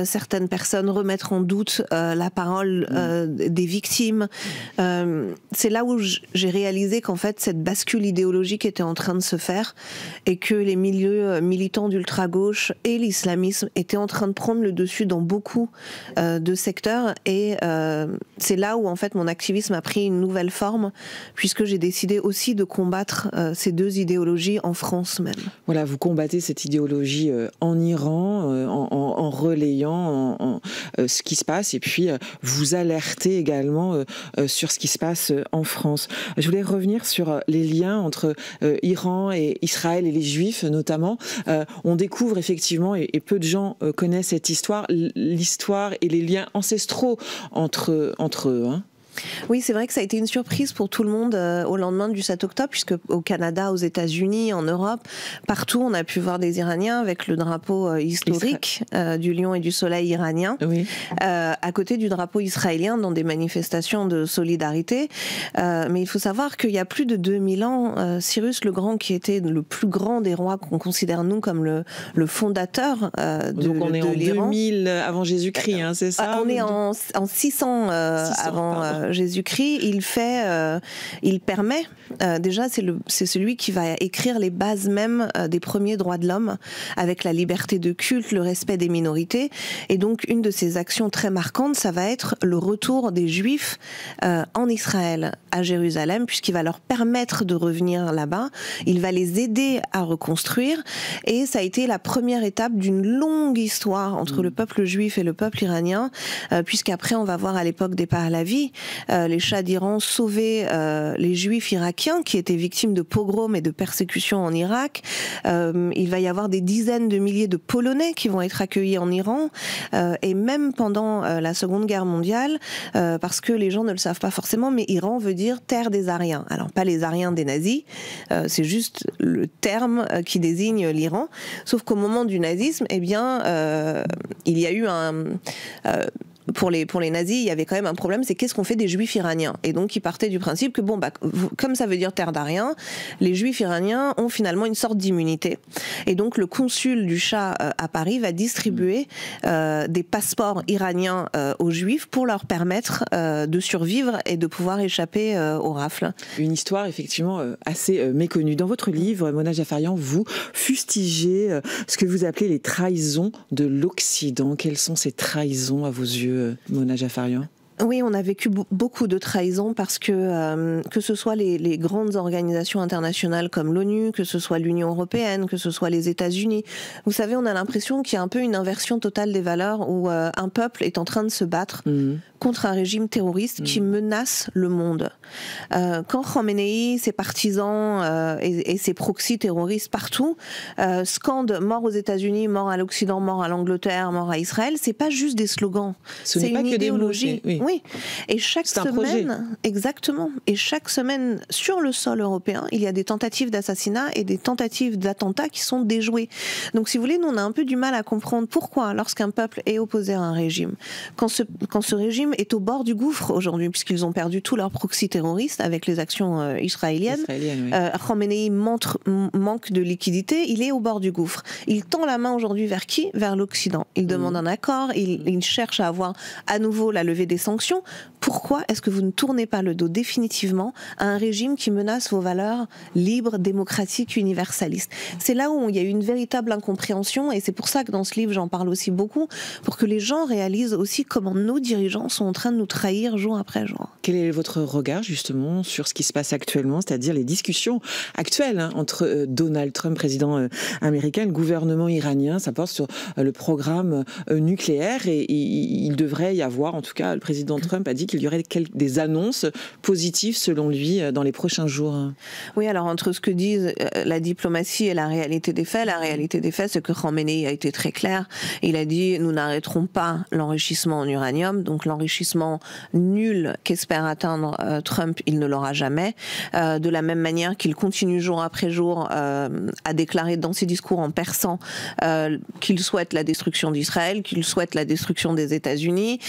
certaines personnes remettre en doute la parole des victimes, c'est là où j'ai réalisé qu'en fait cette bascule idéologique était en train de se faire et que les milieux militants d'ultra-gauche et l'islamisme étaient en train de prendre le dessus dans beaucoup de secteurs. Et c'est là où en fait mon activisme a pris une nouvelle forme, puisque j'ai décidé aussi de combattre ces deux idéologies en France même. Voilà, vous combattez cette idéologie en Iran, en relayant ce qui se passe, et puis vous alertez également sur ce qui se passe en France. Je voulais revenir sur les liens entre Iran et Israël et les Juifs notamment. On découvre effectivement, et peu de gens connaissent cette histoire, l'histoire et les liens ancestraux entre eux. Oui, c'est vrai que ça a été une surprise pour tout le monde au lendemain du 7 octobre, puisque au Canada, aux États-Unis, en Europe, partout, on a pu voir des Iraniens avec le drapeau historique du lion et du soleil iranien, à côté du drapeau israélien dans des manifestations de solidarité. Mais il faut savoir qu'il y a plus de 2000 ans, Cyrus le Grand, qui était le plus grand des rois qu'on considère nous comme le fondateur Donc on est en 2000 avant Jésus-Christ, c'est ça? On est en 600 avant Jésus-Christ. Il permet, déjà c'est celui qui va écrire les bases même des premiers droits de l'homme, avec la liberté de culte, le respect des minorités. Et donc une de ses actions très marquantes, ça va être le retour des Juifs en Israël, à Jérusalem, puisqu'il va leur permettre de revenir là-bas. Il va les aider à reconstruire, et ça a été la première étape d'une longue histoire entre le peuple juif et le peuple iranien, puisqu'après on va voir à l'époque des Pahlavis, les Shahs d'Iran sauver les Juifs irakiens qui étaient victimes de pogroms et de persécutions en Irak. Il va y avoir des dizaines de milliers de Polonais qui vont être accueillis en Iran, et même pendant la Seconde Guerre mondiale, parce que les gens ne le savent pas forcément, mais Iran veut dire terre des Aryens. Alors pas les Aryens des nazis, c'est juste le terme qui désigne l'Iran. Sauf qu'au moment du nazisme, eh bien, il y a eu pour les nazis, il y avait quand même un problème, c'est qu'est-ce qu'on fait des Juifs iraniens? Et donc ils partaient du principe que comme ça veut dire terre d'Aryens, les Juifs iraniens ont finalement une sorte d'immunité. Et donc le consul du Shah à Paris va distribuer des passeports iraniens aux Juifs pour leur permettre de survivre et de pouvoir échapper aux rafles. Une histoire effectivement assez méconnue. Dans votre livre, Mona Jafarian, vous fustigez ce que vous appelez les trahisons de l'Occident. Quelles sont ces trahisons à vos yeux, Mona Jafarian? Oui, on a vécu beaucoup de trahisons parce que ce soit les grandes organisations internationales comme l'ONU, que ce soit l'Union européenne, que ce soit les États-Unis. Vous savez, on a l'impression qu'il y a un peu une inversion totale des valeurs où un peuple est en train de se battre contre un régime terroriste qui menace le monde. Quand Khomeini, ses partisans et ses proxys terroristes partout scandent mort aux États-Unis, mort à l'Occident, mort à l'Angleterre, mort à Israël, c'est pas juste des slogans, c'est une idéologie. Oui. Et chaque semaine, exactement. Et chaque semaine, sur le sol européen, il y a des tentatives d'assassinat et des tentatives d'attentats qui sont déjouées. Donc, si vous voulez, nous, on a un peu du mal à comprendre pourquoi, lorsqu'un peuple est opposé à un régime, quand ce régime est au bord du gouffre aujourd'hui, puisqu'ils ont perdu tout leur proxy terroriste avec les actions israéliennes, Khamenei manque de liquidité, il est au bord du gouffre. Il tend la main aujourd'hui vers qui ? Vers l'Occident. Il demande un accord, il cherche à avoir à nouveau la levée des sanctions. Pourquoi est-ce que vous ne tournez pas le dos définitivement à un régime qui menace vos valeurs libres, démocratiques, universalistes ? C'est là où il y a eu une véritable incompréhension, et c'est pour ça que dans ce livre j'en parle aussi beaucoup, pour que les gens réalisent aussi comment nos dirigeants sont en train de nous trahir jour après jour. Quel est votre regard justement sur ce qui se passe actuellement, c'est-à-dire les discussions actuelles entre Donald Trump, président américain, et le gouvernement iranien? Ça porte sur le programme nucléaire, et il devrait y avoir, en tout cas le président Trump a dit qu'il y aurait des annonces positives selon lui dans les prochains jours. Oui, alors entre ce que disent la diplomatie et la réalité des faits c'est que Khamenei a été très clair. Il a dit nous n'arrêterons pas l'enrichissement en uranium, donc l'enrichissement nul qu'espère atteindre Trump, il ne l'aura jamais. De la même manière qu'il continue jour après jour à déclarer dans ses discours en persan qu'il souhaite la destruction d'Israël, qu'il souhaite la destruction des États-Unis.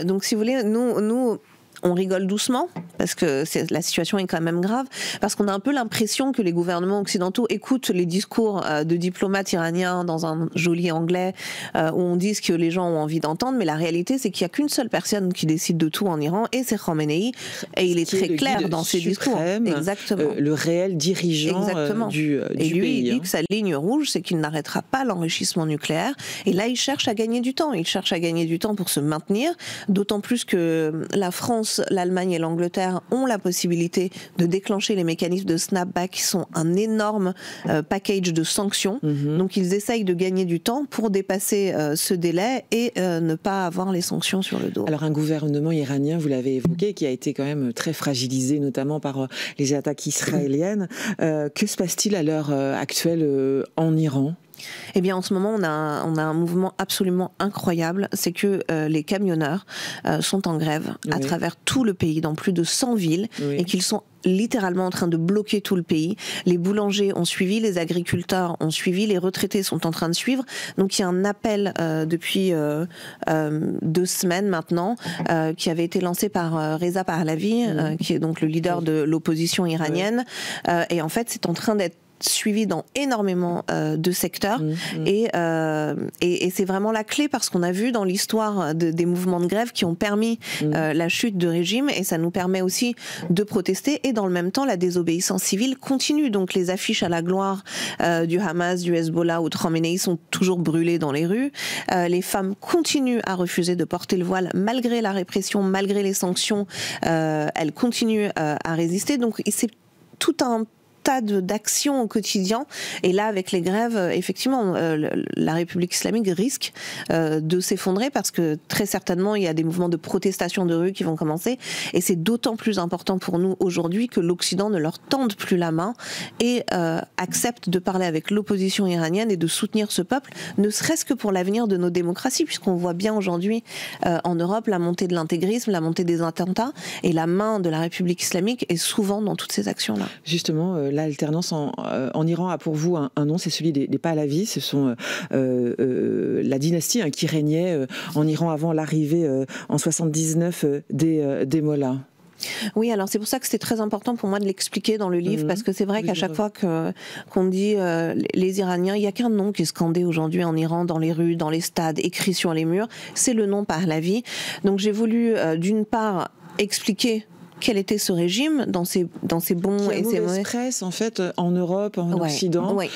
Donc si vous voulez, nous on rigole doucement, parce que la situation est quand même grave, parce qu'on a un peu l'impression que les gouvernements occidentaux écoutent les discours de diplomates iraniens dans un joli anglais, où on dit ce que les gens ont envie d'entendre, mais la réalité c'est qu'il n'y a qu'une seule personne qui décide de tout en Iran, et c'est Khamenei, et il est très clair dans ses discours. Exactement. Le réel dirigeant du et lui, pays. Il dit que sa ligne rouge, c'est qu'il n'arrêtera pas l'enrichissement nucléaire, et là il cherche à gagner du temps. Il cherche à gagner du temps pour se maintenir, d'autant plus que la France, l'Allemagne et l'Angleterre ont la possibilité de déclencher les mécanismes de snapback qui sont un énorme package de sanctions. Donc ils essayent de gagner du temps pour dépasser ce délai et ne pas avoir les sanctions sur le dos. Alors un gouvernement iranien, vous l'avez évoqué, qui a été quand même très fragilisé, notamment par les attaques israéliennes. Que se passe-t-il à l'heure actuelle en Iran ? Eh bien, en ce moment, on a un mouvement absolument incroyable. C'est que les camionneurs sont en grève à travers tout le pays, dans plus de 100 villes, et qu'ils sont littéralement en train de bloquer tout le pays. Les boulangers ont suivi, les agriculteurs ont suivi, les retraités sont en train de suivre. Donc il y a un appel depuis 2 semaines maintenant qui avait été lancé par Reza Pahlavi, qui est donc le leader de l'opposition iranienne. Et en fait, c'est en train d'être suivi dans énormément de secteurs et c'est vraiment la clé, parce qu'on a vu dans l'histoire des mouvements de grève qui ont permis la chute de régime, et ça nous permet aussi de protester, et dans le même temps la désobéissance civile continue. Donc les affiches à la gloire du Hamas, du Hezbollah ou de Khamenei sont toujours brûlées dans les rues. Les femmes continuent à refuser de porter le voile malgré la répression, malgré les sanctions. Elles continuent à résister. Donc c'est tout un tas d'actions au quotidien, et là avec les grèves, effectivement la République islamique risque de s'effondrer, parce que très certainement il y a des mouvements de protestation de rue qui vont commencer, et c'est d'autant plus important pour nous aujourd'hui que l'Occident ne leur tende plus la main et accepte de parler avec l'opposition iranienne et de soutenir ce peuple, ne serait-ce que pour l'avenir de nos démocraties, puisqu'on voit bien aujourd'hui en Europe la montée de l'intégrisme, la montée des attentats, et la main de la République islamique est souvent dans toutes ces actions-là. Justement, l'alternance en Iran a pour vous un nom, c'est celui des Pahlavis. Ce sont la dynastie qui régnait en Iran avant l'arrivée en 79 des Mollahs. Oui, alors c'est pour ça que c'était très important pour moi de l'expliquer dans le livre, parce que c'est vrai qu'à chaque fois qu'on dit les Iraniens, il n'y a qu'un nom qui est scandé aujourd'hui en Iran, dans les rues, dans les stades, écrit sur les murs, c'est le nom Pahlavi. Donc j'ai voulu d'une part expliquer quel était ce régime dans ses bons et ses mauvais presse en fait en Europe, en Occident. Oui.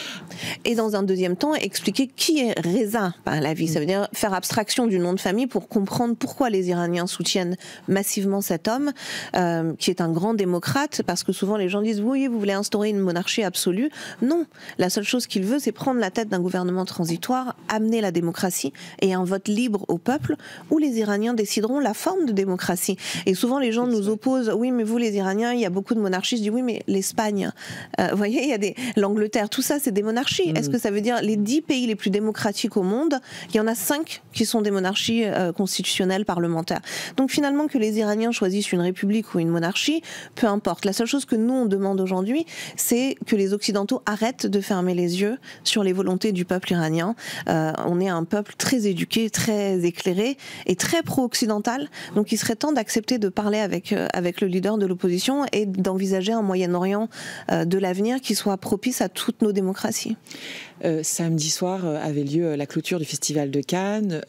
Et dans un deuxième temps, expliquer qui est Reza Pahlavi. Ça veut dire faire abstraction du nom de famille pour comprendre pourquoi les Iraniens soutiennent massivement cet homme, qui est un grand démocrate, parce que souvent les gens disent oui, vous voulez instaurer une monarchie absolue. Non, la seule chose qu'il veut, c'est prendre la tête d'un gouvernement transitoire, amener la démocratie et un vote libre au peuple, où les Iraniens décideront la forme de démocratie. Et souvent les gens nous opposent pose, oui, mais vous, les Iraniens, il y a beaucoup de monarchies. Je dis, oui, mais l'Espagne, vous voyez, il y a l'Angleterre, tout ça, c'est des monarchies. Est-ce que ça veut dire les 10 pays les plus démocratiques au monde, il y en a 5 qui sont des monarchies constitutionnelles parlementaires. Donc finalement, que les Iraniens choisissent une république ou une monarchie, peu importe. La seule chose que nous, on demande aujourd'hui, c'est que les Occidentaux arrêtent de fermer les yeux sur les volontés du peuple iranien. On est un peuple très éduqué, très éclairé et très pro-occidental. Donc il serait temps d'accepter de parler avec le leader de l'opposition et d'envisager un Moyen-Orient de l'avenir qui soit propice à toutes nos démocraties. Samedi soir avait lieu la clôture du Festival de Cannes.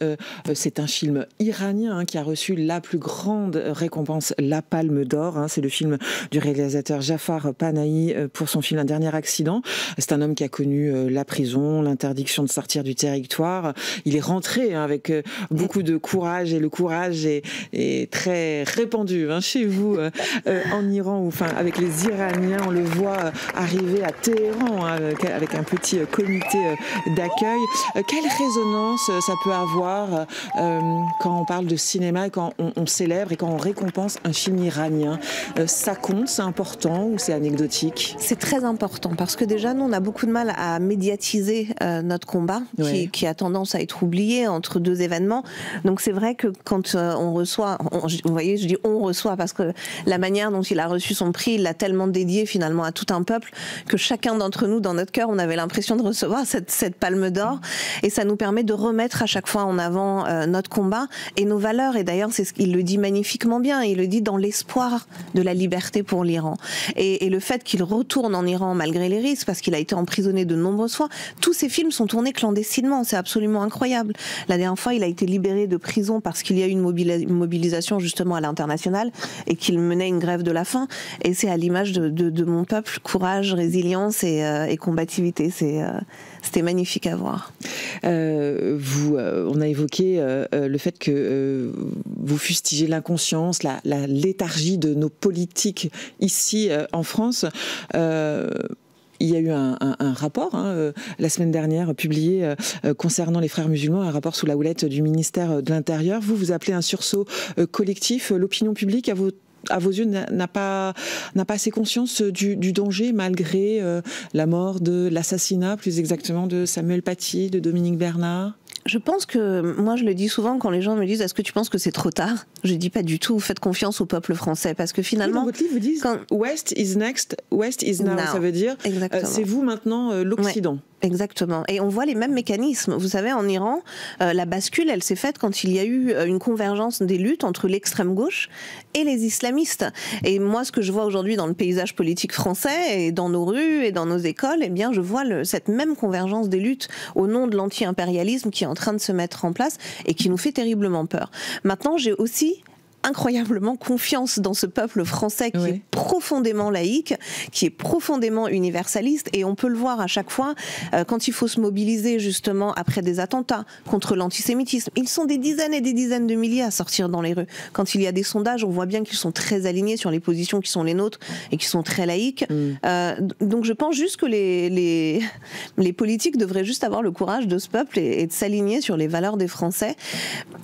C'est un film iranien qui a reçu la plus grande récompense, la Palme d'Or. C'est le film du réalisateur Jafar Panahi pour son film Un dernier accident. C'est un homme qui a connu la prison, l'interdiction de sortir du territoire. Il est rentré avec beaucoup de courage, et le courage est très répandu chez vous en Iran, enfin avec les Iraniens. On le voit arriver à Téhéran avec un petit comité d'accueil. Quelle résonance ça peut avoir quand on parle de cinéma, quand on célèbre et quand on récompense un film iranien? Ça compte, c'est important ou c'est anecdotique? C'est très important parce que déjà nous on a beaucoup de mal à médiatiser notre combat qui a tendance à être oublié entre deux événements. Donc c'est vrai que quand on reçoit, vous voyez, je dis on reçoit parce que la manière dont il a reçu son prix, il l'a tellement dédié finalement à tout un peuple que chacun d'entre nous dans notre cœur on avait l'impression de recevoir cette palme d'or, et ça nous permet de remettre à chaque fois en avant notre combat et nos valeurs. Et d'ailleurs c'est ce qu'il le dit magnifiquement bien, il le dit dans l'espoir de la liberté pour l'Iran, et le fait qu'il retourne en Iran malgré les risques parce qu'il a été emprisonné de nombreuses fois. Tous ces films sont tournés clandestinement, c'est absolument incroyable. La dernière fois il a été libéré de prison parce qu'il y a eu une mobilisation justement à l'international et qu'il menait une grève de la faim, et c'est à l'image de mon peuple, courage, résilience et combativité. C'était magnifique à voir. On a évoqué le fait que vous fustigez l'inconscience, la léthargie de nos politiques ici en France. Il y a eu un rapport la semaine dernière publié concernant les frères musulmans, un rapport sous la houlette du ministère de l'Intérieur. Vous appelez un sursaut collectif. L'opinion publique, à vos yeux, n'a pas assez conscience du danger malgré la mort, l'assassinat plus exactement de Samuel Paty, de Dominique Bernard? Je pense que, moi je le dis souvent quand les gens me disent est-ce que tu penses que c'est trop tard? Je dis pas du tout, faites confiance au peuple français parce que finalement... Dans votre livre vous dites West is next, West is now. Ça veut dire c'est vous maintenant l'Occident. Exactement. Et on voit les mêmes mécanismes. Vous savez, en Iran, la bascule, elle s'est faite quand il y a eu une convergence des luttes entre l'extrême gauche et les islamistes. Et moi, ce que je vois aujourd'hui dans le paysage politique français et dans nos rues et dans nos écoles, eh bien, je vois cette même convergence des luttes au nom de l'anti-impérialisme qui est en train de se mettre en place et qui nous fait terriblement peur. Maintenant, j'ai aussi incroyablement confiance dans ce peuple français qui est profondément laïque, qui est profondément universaliste, et on peut le voir à chaque fois quand il faut se mobiliser justement après des attentats contre l'antisémitisme. Ils sont des dizaines et des dizaines de milliers à sortir dans les rues. Quand il y a des sondages, on voit bien qu'ils sont très alignés sur les positions qui sont les nôtres et qui sont très laïques. Donc je pense juste que les politiques devraient juste avoir le courage de ce peuple et de s'aligner sur les valeurs des Français.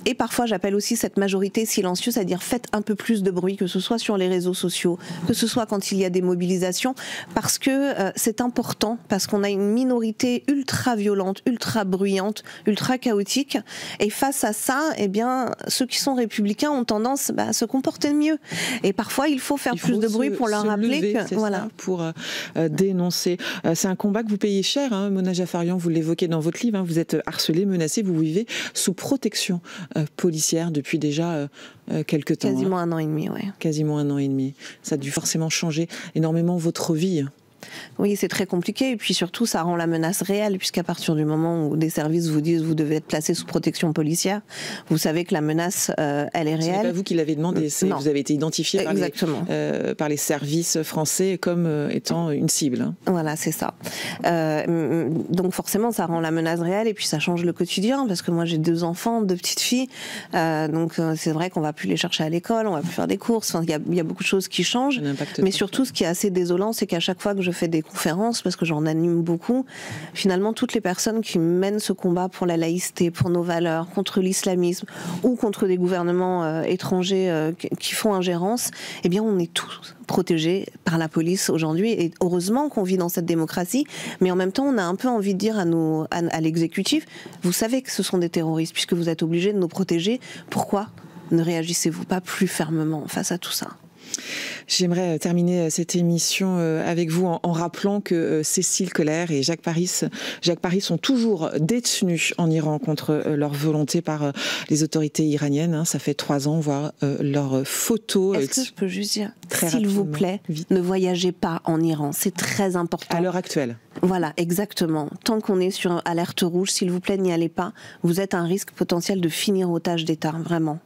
Et parfois j'appelle aussi cette majorité silencieuse à dire faites un peu plus de bruit, que ce soit sur les réseaux sociaux, que ce soit quand il y a des mobilisations, parce que c'est important, parce qu'on a une minorité ultra violente, ultra bruyante, ultra chaotique, et face à ça, eh bien, ceux qui sont républicains ont tendance à se comporter mieux. Et parfois, il faut faire plus de bruit pour leur rappeler que... Voilà. Pour dénoncer. C'est un combat que vous payez cher, Mona Jafarian, vous l'évoquez dans votre livre, vous êtes harcelée, menacée, vous vivez sous protection policière depuis déjà quelques temps. Quasiment un an et demi, oui. Quasiment un an et demi. Ça a dû forcément changer énormément votre vie. Oui, c'est très compliqué, et puis surtout ça rend la menace réelle, puisqu'à partir du moment où des services vous disent vous devez être placé sous protection policière, vous savez que la menace elle est réelle. Ce n'est pas vous qui l'avez demandé, vous avez été identifié par les services français comme étant une cible. Voilà, c'est ça. Donc forcément ça rend la menace réelle, et puis ça change le quotidien, parce que moi j'ai 2 enfants, 2 petites filles, donc c'est vrai qu'on va plus les chercher à l'école, on va plus faire des courses, il y a beaucoup de choses qui changent, mais surtout ce qui est assez désolant, c'est qu'à chaque fois que je fais des conférences, parce que j'en anime beaucoup, finalement, toutes les personnes qui mènent ce combat pour la laïcité, pour nos valeurs, contre l'islamisme ou contre des gouvernements étrangers qui font ingérence, eh bien, on est tous protégés par la police aujourd'hui. Et heureusement qu'on vit dans cette démocratie, mais en même temps, on a un peu envie de dire à l'exécutif, vous savez que ce sont des terroristes, puisque vous êtes obligés de nous protéger. Pourquoi ne réagissez-vous pas plus fermement face à tout ça ? J'aimerais terminer cette émission avec vous en rappelant que Cécile Kohler et Jacques Paris sont toujours détenus en Iran contre leur volonté par les autorités iraniennes. Ça fait 3 ans, voire leurs photos. Est-ce que je peux juste dire, s'il vous plaît, ne voyagez pas en Iran, c'est très important. À l'heure actuelle. Voilà, exactement. Tant qu'on est sur alerte rouge, s'il vous plaît, n'y allez pas. Vous êtes à un risque potentiel de finir otage d'État, vraiment.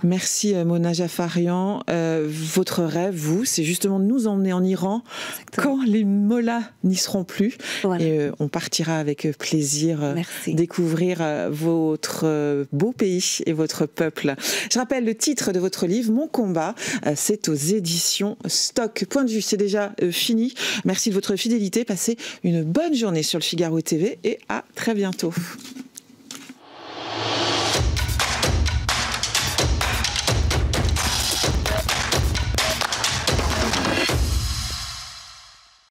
Merci Mona Jafarian. Votre rêve, vous, c'est justement de nous emmener en Iran. Exactement. Quand les mollahs n'y seront plus. Voilà. Et on partira avec plaisir découvrir votre beau pays et votre peuple. Je rappelle le titre de votre livre, Mon combat. C'est aux éditions Stock. Point de vue, c'est déjà fini. Merci de votre fidélité. Passez une bonne journée sur le Figaro TV et à très bientôt.